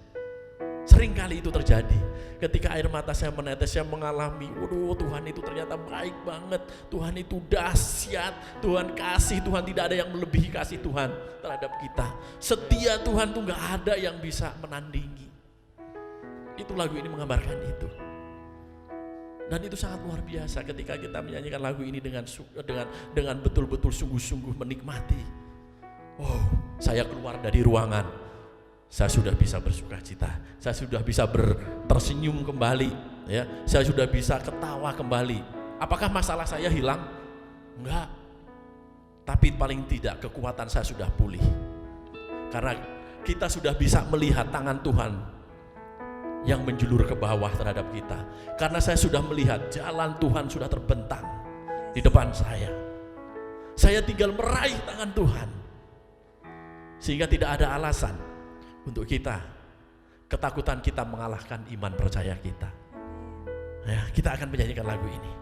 Sering kali itu terjadi. Ketika air mata saya menetes, saya mengalami, waduh, Tuhan itu ternyata baik banget. Tuhan itu dahsyat. Tuhan kasih, Tuhan tidak ada yang melebihi kasih Tuhan terhadap kita. Setia Tuhan tuh gak ada yang bisa menandingi. Itu lagu ini menggambarkan itu. Dan itu sangat luar biasa ketika kita menyanyikan lagu ini dengan betul-betul sungguh-sungguh menikmati. Wow, saya keluar dari ruangan, saya sudah bisa bersukacita, saya sudah bisa tersenyum kembali, ya, saya sudah bisa ketawa kembali. Apakah masalah saya hilang? Enggak. Tapi paling tidak kekuatan saya sudah pulih. Karena kita sudah bisa melihat tangan Tuhan yang menjulur ke bawah terhadap kita. Karena saya sudah melihat jalan Tuhan sudah terbentang di depan saya. Saya tinggal meraih tangan Tuhan. Sehingga tidak ada alasan untuk ketakutan kita mengalahkan iman percaya kita. Ya, kita akan menyanyikan lagu ini.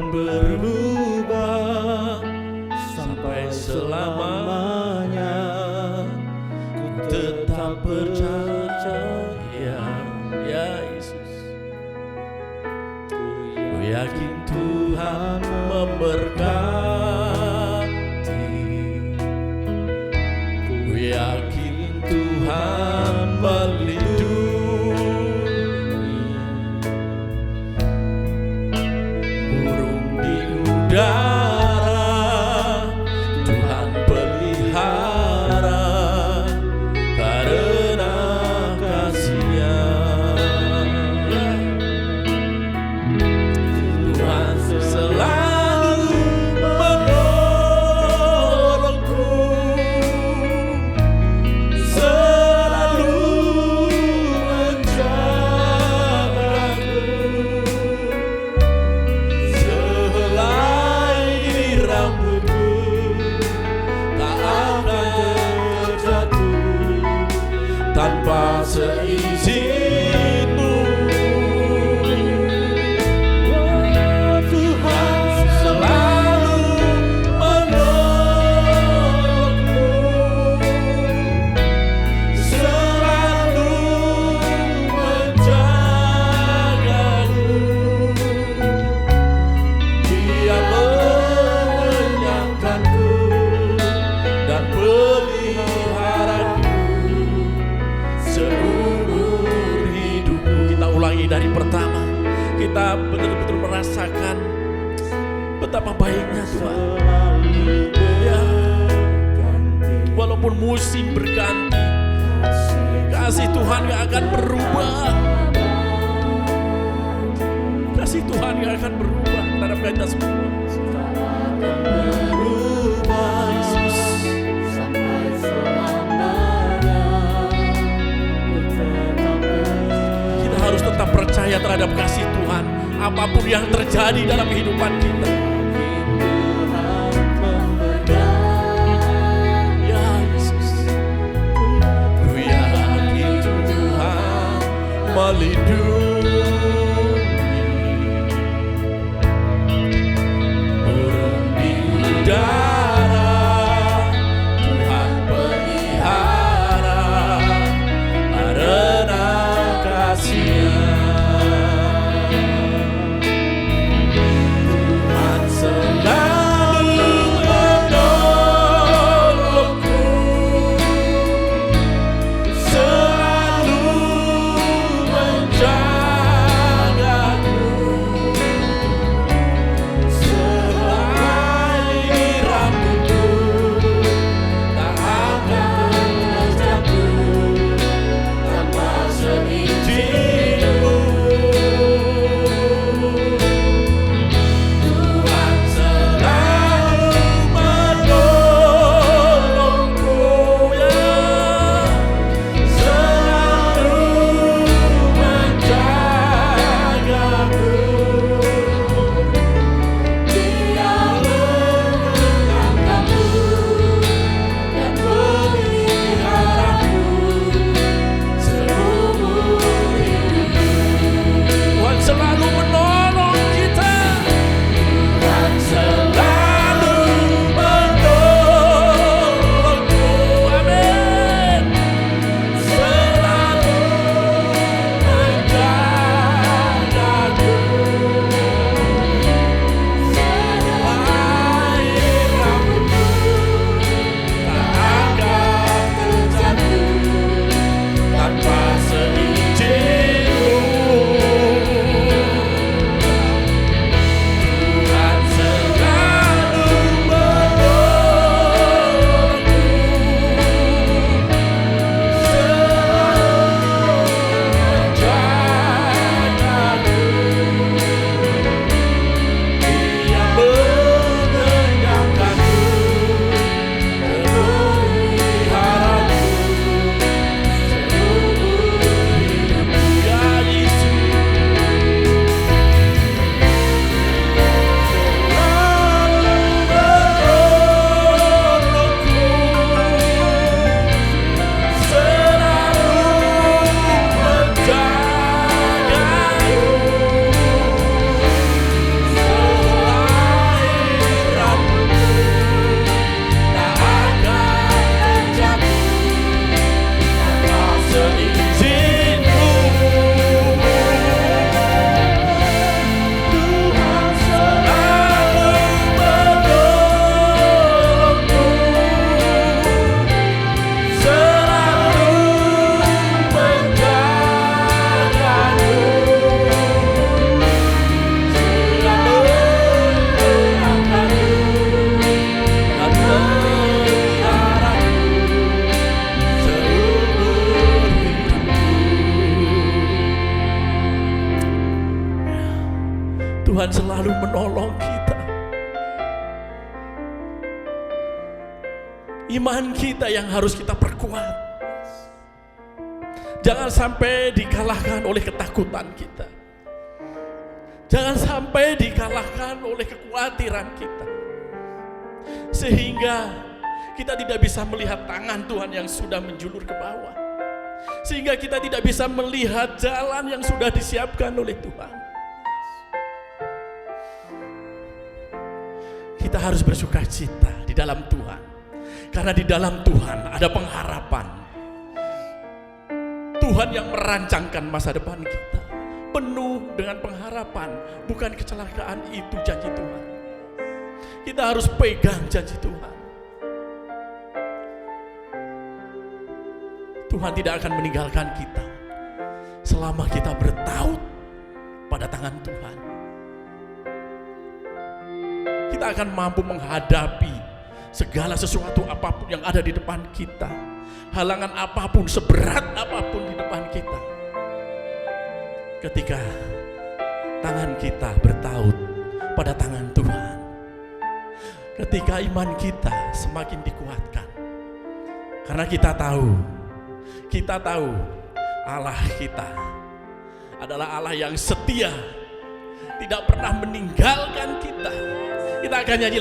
Berubah sampai selamanya, ku tetap percaya, ya Yesus. Ku yakin Tuhan memberkati, ku yakin Tuhan melindungi. Udara Tuhan pelihara karena kasih-Nya. Tuhan selalu menolongku, selalu menjagaku. Rambutku tak akan terjatuh tanpa seizin-Mu. Tuhan selalu menolongku, dari pertama, kita betul-betul merasakan betapa baiknya Tuhan. Ya, walaupun musim berganti, kasih Tuhan gak akan berubah. Kasih Tuhan gak akan berubah terhadap kita semua. Berubah Yesus. Kita harus tetap percaya terhadap kasih Tuhan, apapun yang terjadi dalam kehidupan kita. Ya Yesus, ku yakin Tuhan melindungi. Tuhan pelihara karena kasih-Nya. Tuhan selalu menolongku, selalu menjagaku. Tuhan selalu menolong kita. Iman kita yang harus kita perkuat. Jangan sampai dikalahkan oleh ketakutan kita. Jangan sampai dikalahkan oleh kekhawatiran kita. Sehingga kita tidak bisa melihat tangan Tuhan yang sudah menjulur ke bawah. Sehingga kita tidak bisa melihat jalan yang sudah disiapkan oleh Tuhan. Kita harus bersuka cita di dalam Tuhan. Karena di dalam Tuhan ada pengharapan. Tuhan yang merancangkan masa depan kita penuh dengan pengharapan, bukan kecelakaan. Itu janji Tuhan. Kita harus pegang janji Tuhan. Tuhan tidak akan meninggalkan kita selama kita bertaut tangan Tuhan, kita akan mampu menghadapi segala sesuatu apapun yang ada di depan kita, halangan apapun, seberat apapun di depan kita. Ketika tangan kita bertaut pada tangan Tuhan, ketika iman kita semakin dikuatkan, karena kita tahu Allah kita adalah Allah yang setia, tidak pernah meninggalkan kita. Kita akan nyanyi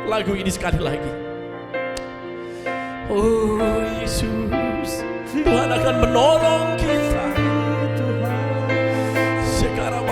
lagu ini sekali lagi. Oh Yesus, Tuhan akan menolong kita. Sekarang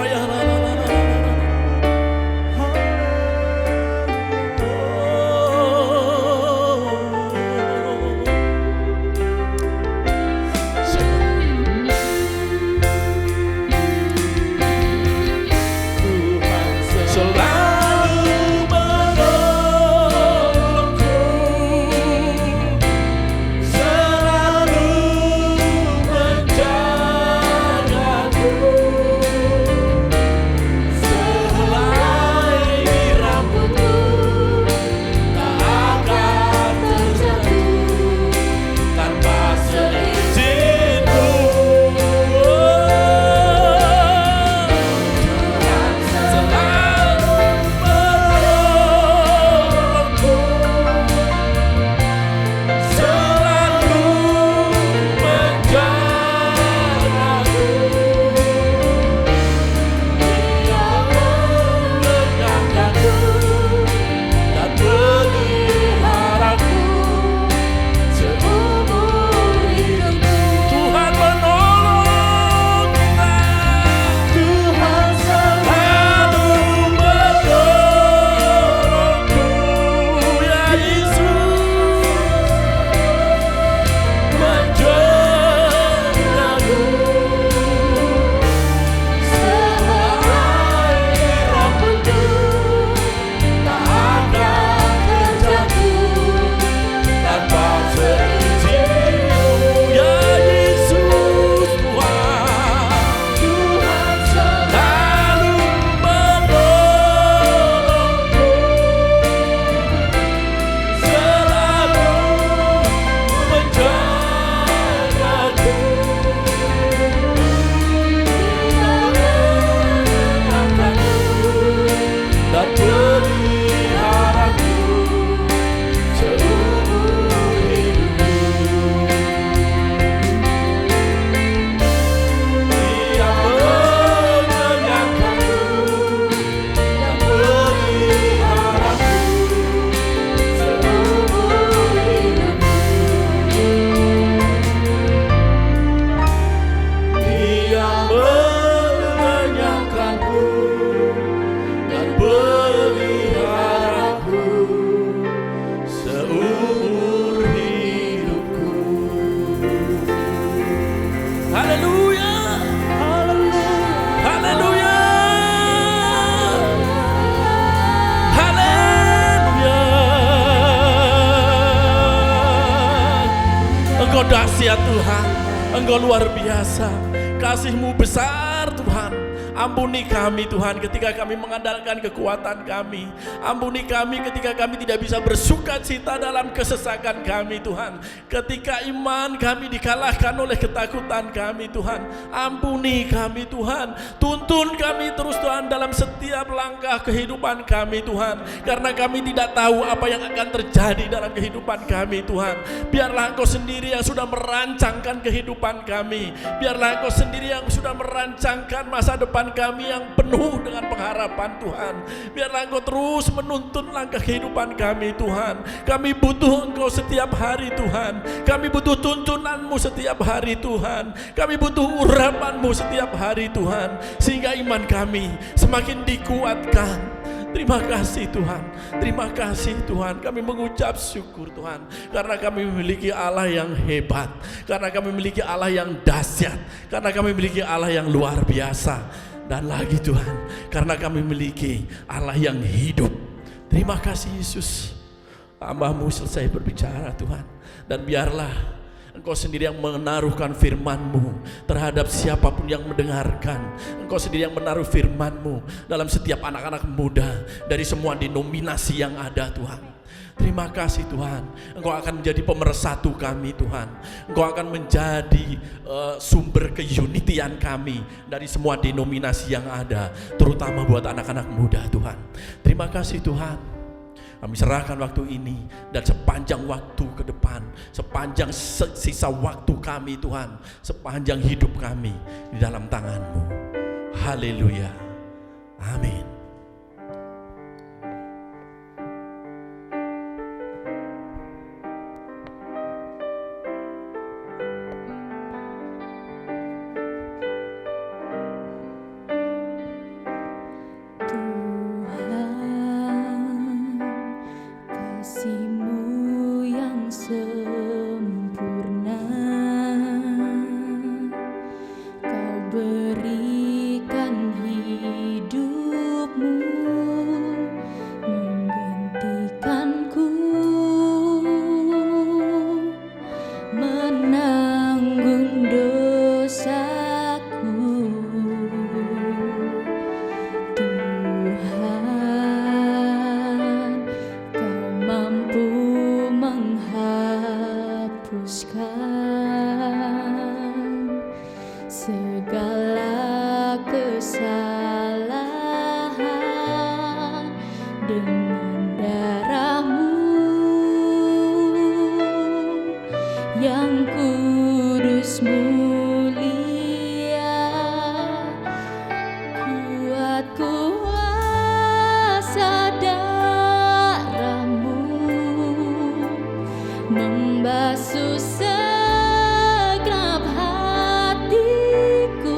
Engkau dahsyat Tuhan, Engkau luar biasa, kasih-Mu besar Tuhan. Ampuni kami Tuhan ketika kami mengandalkan kekuatan kami. Ampuni kami ketika kami tidak bisa bersuka cita dalam kesesakan kami Tuhan. Ketika iman kami dikalahkan oleh ketakutan kami Tuhan. Ampuni kami Tuhan. Tuntun kami terus Tuhan dalam setiap langkah kehidupan kami Tuhan. Karena kami tidak tahu apa yang akan terjadi dalam kehidupan kami Tuhan. Biarlah Engkau sendiri yang sudah merancangkan kehidupan kami. Biarlah Engkau sendiri yang sudah merancangkan masa depan kami yang penuh dengan pengharapan Tuhan. Biarlah Engkau terus menuntun langkah kehidupan kami Tuhan. Kami butuh Engkau setiap hari Tuhan. Kami butuh tuntunan-Mu setiap hari Tuhan. Kami butuh urapan-Mu setiap hari Tuhan. Sehingga iman kami semakin dikuatkan. Terima kasih Tuhan. Terima kasih Tuhan. Kami mengucap syukur Tuhan. Karena kami memiliki Allah yang hebat. Karena kami memiliki Allah yang dahsyat. Karena kami memiliki Allah yang luar biasa. Dan lagi Tuhan, karena kami memiliki Allah yang hidup. Terima kasih Yesus. Hamba-Mu selesai berbicara Tuhan. Dan biarlah Engkau sendiri yang menaruhkan firman-Mu terhadap siapapun yang mendengarkan. Engkau sendiri yang menaruh firman-Mu dalam setiap anak-anak muda dari semua denominasi yang ada Tuhan. Terima kasih Tuhan, Engkau akan menjadi pemersatu kami Tuhan. Engkau akan menjadi sumber keunitian kami dari semua denominasi yang ada, terutama buat anak-anak muda Tuhan. Terima kasih Tuhan. Kami serahkan waktu ini dan sepanjang waktu ke depan, sepanjang sisa waktu kami Tuhan, sepanjang hidup kami di dalam tangan-Mu. Haleluya. Amin. Kasih-Mu yang sempurna Kau berikan hidupmu menggantikanku menanggung dosaku. Tuhan, Kau mampu menghapuskan segala kesalahan dengan darah-Mu yang kudus mulia. Kuat kuasa darah-Mu membasuh segenap hatiku.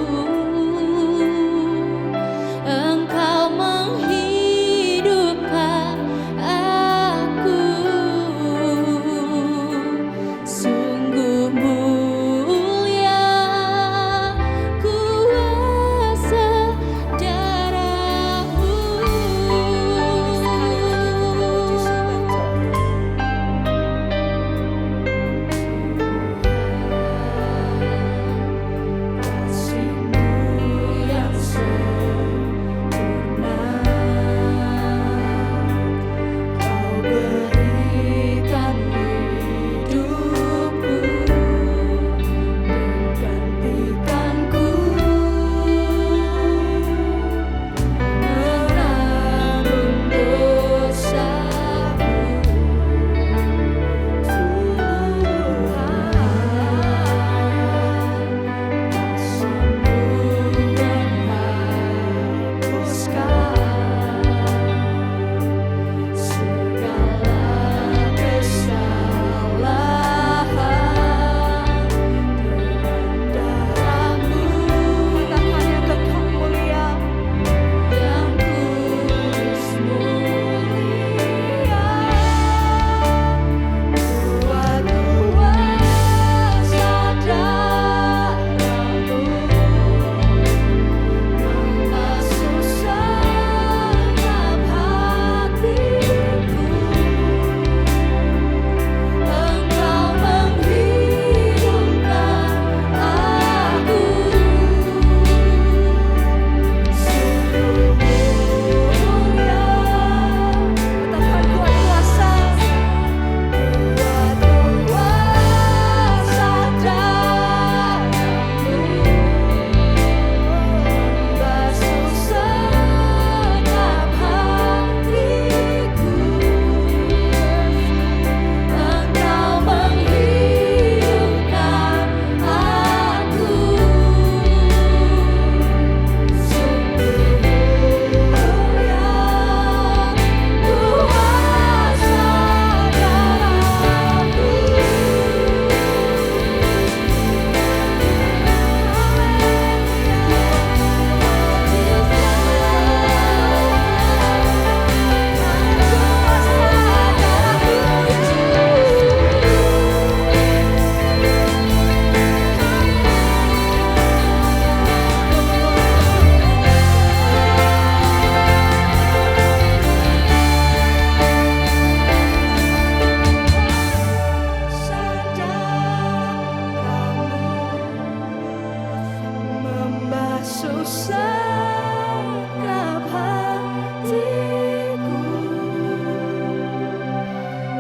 sekap hatiku,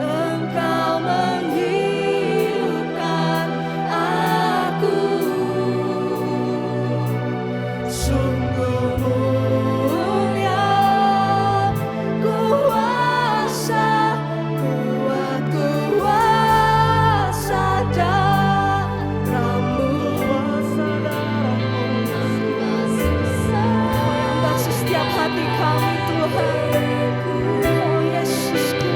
Engkau menghidupkan aku. Sungguh mulia kuasa darah-Mu. Membasuh setiap hati kami Tuhan. Oh Yesusku,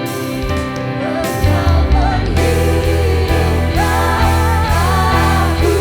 Engkau menghidupkan aku.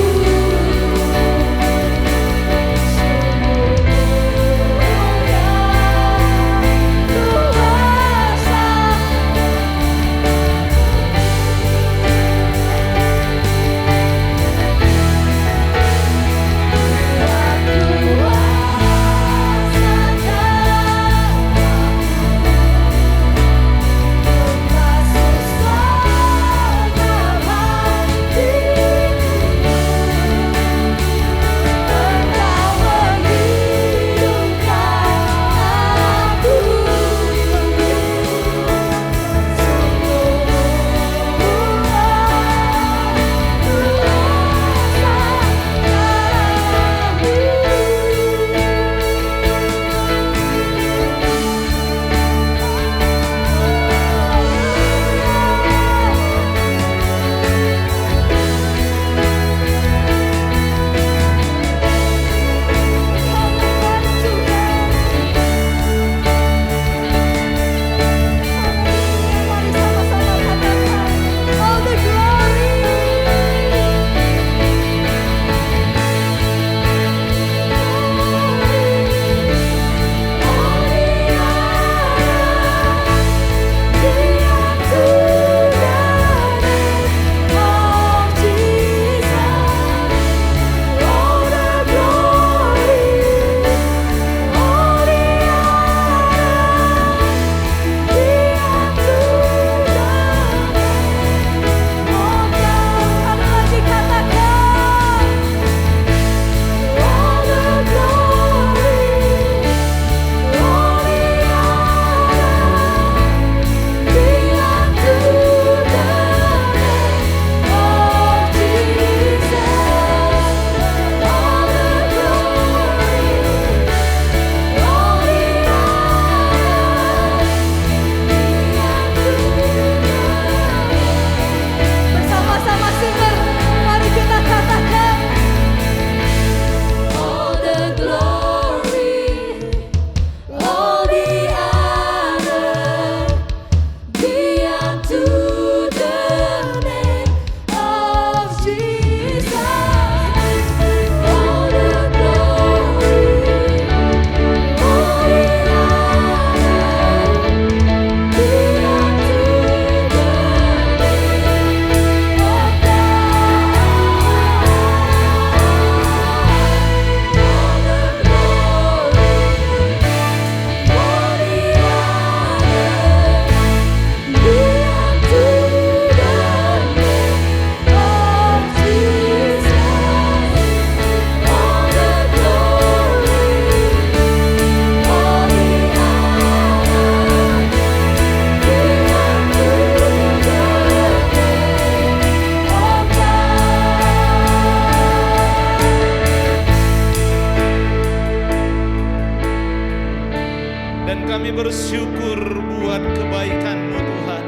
bersyukur buat kebaikan-Mu Tuhan.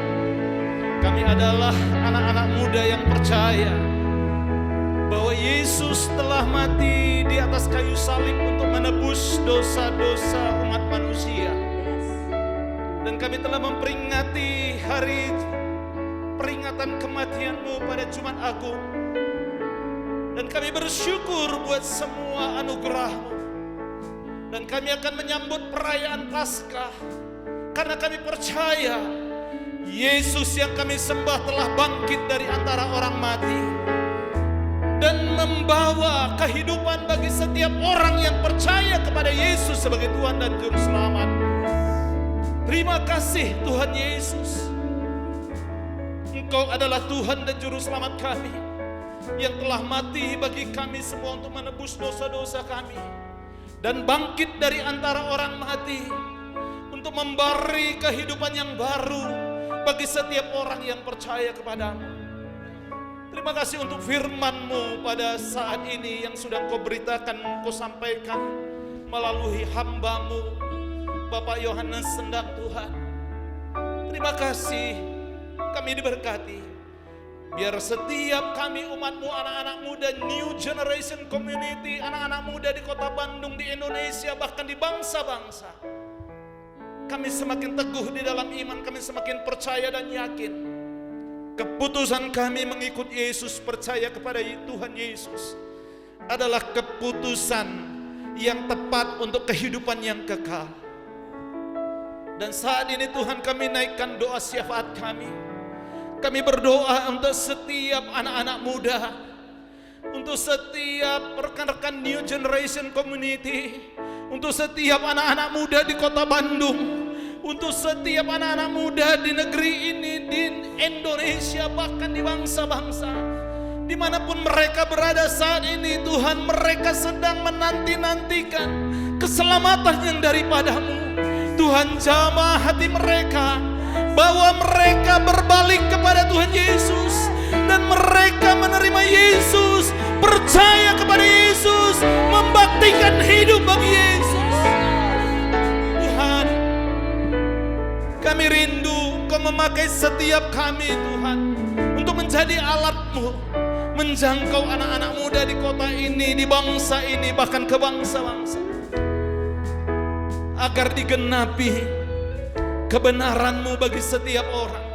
Kami adalah anak-anak muda yang percaya bahwa Yesus telah mati di atas kayu salib untuk menebus dosa-dosa umat manusia. Dan kami telah memperingati hari peringatan kematian-Mu pada Jumat Agung. Dan kami bersyukur buat semua anugerah-Mu. Dan kami akan menyambut perayaan Paskah karena kami percaya Yesus yang kami sembah telah bangkit dari antara orang mati dan membawa kehidupan bagi setiap orang yang percaya kepada Yesus sebagai Tuhan dan Juru Selamat. Terima kasih Tuhan Yesus. Engkau adalah Tuhan dan Juru Selamat kami yang telah mati bagi kami semua untuk menebus dosa-dosa kami. dan bangkit dari antara orang mati untuk memberi kehidupan yang baru bagi setiap orang yang percaya kepadamu. Terima kasih untuk firman-Mu pada saat ini yang sudah Kau beritakan, Kau sampaikan melalui hamba-Mu Bapak Yohanes Sendang Tuhan. Terima kasih kami diberkati. Biar setiap kami umat-Mu, anak-anak muda, New Generation Community, anak-anak muda di kota Bandung, di Indonesia, bahkan di bangsa-bangsa, kami semakin teguh di dalam iman, kami semakin percaya dan yakin. Keputusan kami mengikut Yesus, percaya kepada Tuhan Yesus, adalah keputusan yang tepat untuk kehidupan yang kekal. Dan saat ini Tuhan, kami naikkan doa syafaat kami. Kami berdoa untuk setiap anak-anak muda, untuk setiap rekan-rekan New Generation Community, untuk setiap anak-anak muda di kota Bandung, untuk setiap anak-anak muda di negeri ini, di Indonesia, bahkan di bangsa-bangsa, dimanapun mereka berada saat ini. Tuhan, mereka sedang menanti-nantikan keselamatan yang daripada-Mu. Tuhan, jamah hati mereka, bahwa mereka berbalik kepada Tuhan Yesus, dan mereka menerima Yesus, percaya kepada Yesus, membaktikan hidup bagi Yesus. Tuhan, kami rindu Kau memakai setiap kami, Tuhan, untuk menjadi alat-Mu, menjangkau anak-anak muda di kota ini, di bangsa ini, bahkan ke bangsa-bangsa, agar digenapi kebenaran-Mu bagi setiap orang.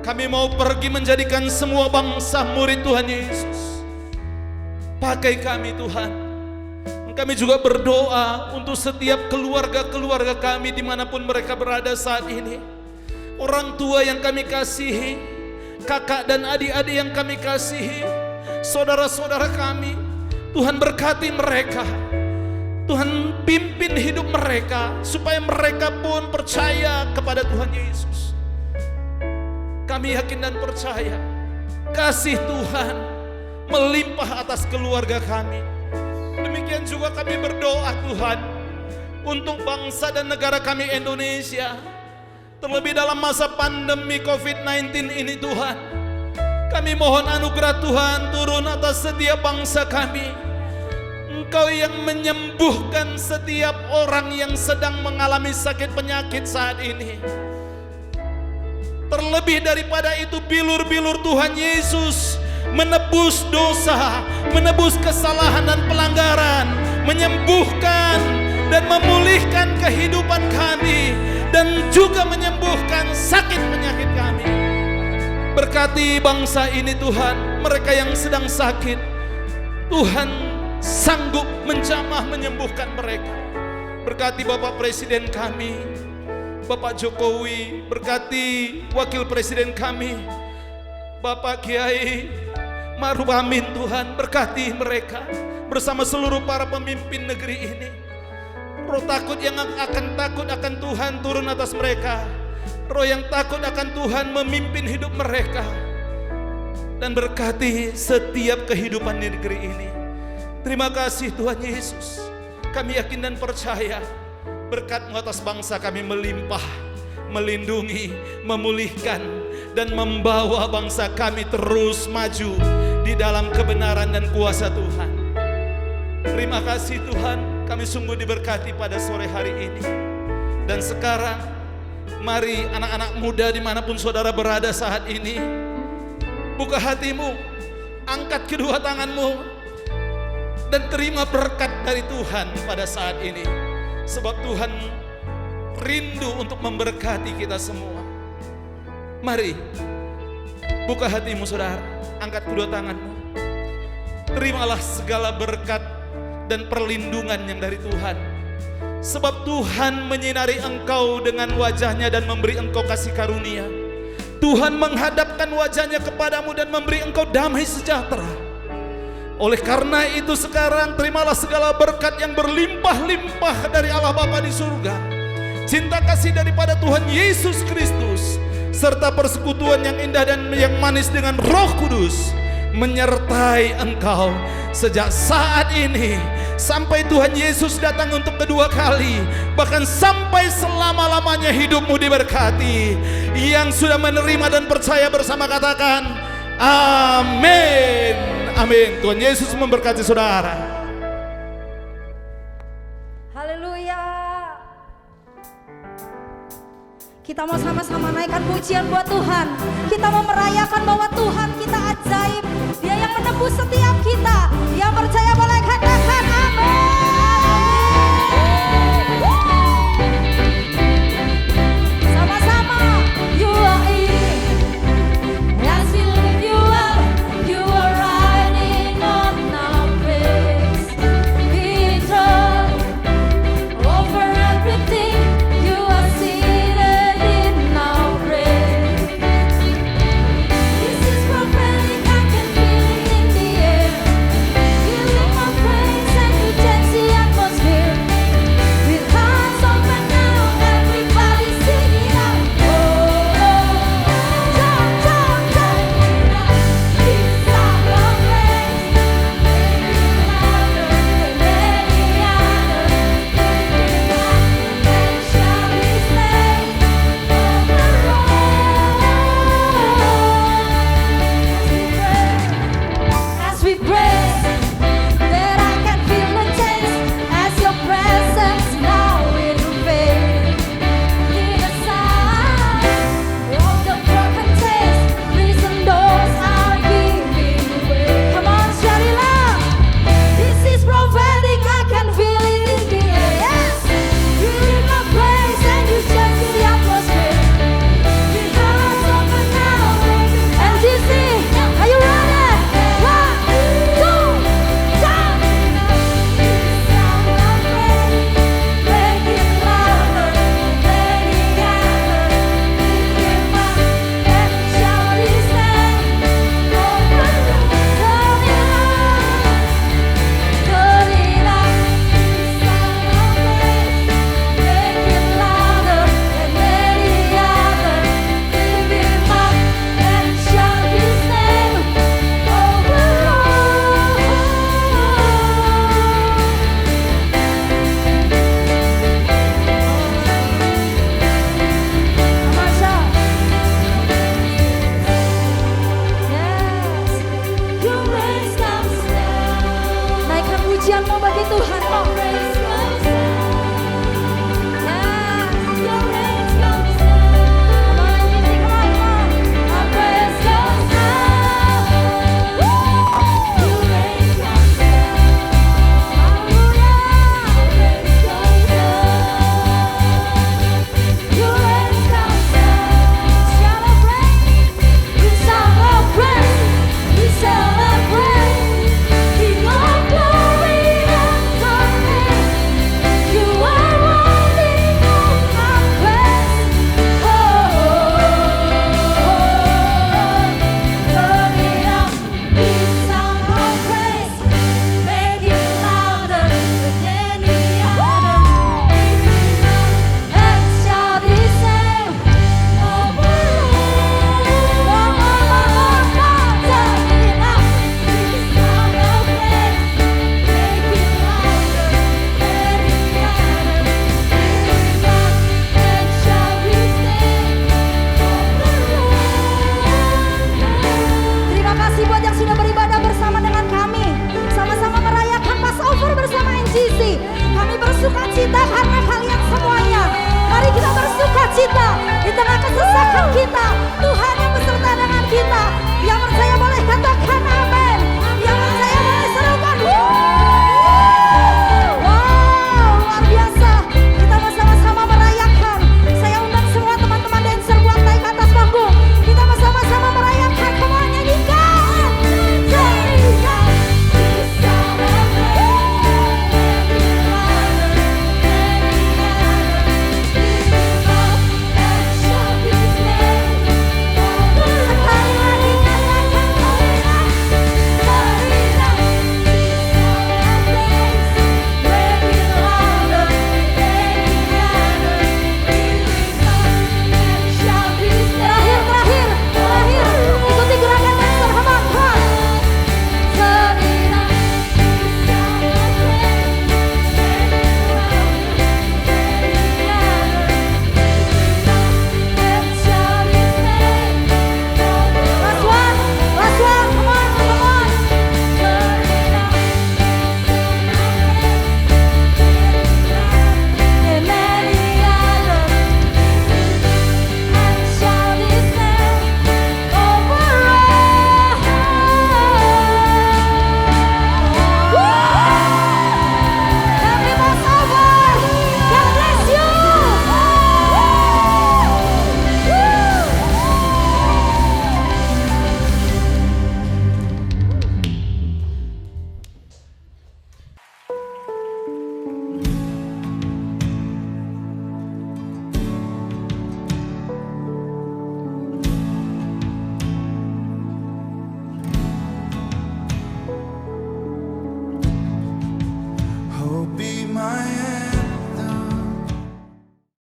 Kami mau pergi menjadikan semua bangsa murid Tuhan Yesus. Pakai kami, Tuhan. Kami juga berdoa untuk setiap keluarga-keluarga kami dimanapun mereka berada saat ini. Orang tua yang kami kasihi, kakak dan adik-adik yang kami kasihi, saudara-saudara kami, Tuhan berkati mereka. Tuhan pimpin hidup mereka, supaya mereka pun percaya kepada Tuhan Yesus. Kami yakin dan percaya kasih Tuhan melimpah atas keluarga kami. Demikian juga kami berdoa, Tuhan, untuk bangsa dan negara kami Indonesia. Terlebih dalam masa pandemi COVID-19 ini, Tuhan, kami mohon anugerah Tuhan turun atas setiap bangsa kami. Engkau yang menyembuhkan setiap orang yang sedang mengalami sakit penyakit saat ini. Terlebih daripada itu, bilur-bilur Tuhan Yesus menebus dosa, menebus kesalahan dan pelanggaran, menyembuhkan dan memulihkan kehidupan kami, dan juga menyembuhkan sakit penyakit kami. Berkati bangsa ini, Tuhan, mereka yang sedang sakit, Tuhan sanggup menjamah menyembuhkan mereka. Berkati Bapak Presiden kami, Bapak Jokowi, berkati Wakil Presiden kami, Bapak Kiai Ma'ruf Amin. Tuhan, berkati mereka bersama seluruh para pemimpin negeri ini. Roh takut yang akan takut akan Tuhan turun atas mereka. Roh yang takut akan Tuhan memimpin hidup mereka. Dan berkati setiap kehidupan di negeri ini. Terima kasih Tuhan Yesus. Kami yakin dan percaya berkat-Mu atas bangsa kami melimpah, melindungi, memulihkan, dan membawa bangsa kami terus maju di dalam kebenaran dan kuasa Tuhan. Terima kasih Tuhan, kami sungguh diberkati pada sore hari ini. Dan sekarang, mari anak-anak muda dimanapun saudara berada saat ini, buka hatimu, angkat kedua tanganmu, dan terima berkat dari Tuhan pada saat ini. Sebab Tuhan rindu untuk memberkati kita semua. Mari, buka hatimu saudara, angkat kedua tanganmu. Terimalah segala berkat dan perlindungan yang dari Tuhan. Sebab Tuhan menyinari engkau dengan wajah-Nya dan memberi engkau kasih karunia. Tuhan menghadapkan wajah-Nya kepadamu dan memberi engkau damai sejahtera. Oleh karena itu sekarang terimalah segala berkat yang berlimpah-limpah dari Allah Bapa di surga, cinta kasih daripada Tuhan Yesus Kristus, serta persekutuan yang indah dan yang manis dengan Roh Kudus menyertai engkau sejak saat ini sampai Tuhan Yesus datang untuk kedua kali, bahkan sampai selama-lamanya hidupmu diberkati. Yang sudah menerima dan percaya bersama katakan amin. Amin. Tuhan Yesus memberkati saudara. Haleluya. Kita mau sama-sama naikkan pujian buat Tuhan. Kita mau merayakan bahwa Tuhan kita ajaib. Dia yang menebus setiap kita. Yang percaya boleh katakan amin. Sama-sama. You are in. As we lift you up, you are riding on our praise. Be enthroned over everything. You are seated in our praise. This is prophetic, I can feel it in the air. You lift my praise and you change the atmosphere. With hands open now, everybody sing it out. Oh, jump, jump, jump. It's our praise. Make it louder than any other. And shall His name as we pray, that I can feel the change as your presence now invade. In the sound of the broken chains, prison doors are giving way. Come on, shout it loud. This is prophetic, I can feel it in the air. Yes, you lift my praise and you change the atmosphere. With hearts open now, and you sing. Are you ready? 1, 2, jump! Sound of praise, make it louder, let it gather. Lift Him up and shout His name. Turn it up, turn it up. Sound of praise, make it louder and let it gather. Lift Him up and shout His name over naikkan pujianmu bagi Tuhan. Terima kasih buat yang sudah beribadah bersama dengan kami. Sama-sama merayakan Passover bersama NGC. Kami bersuka cita karena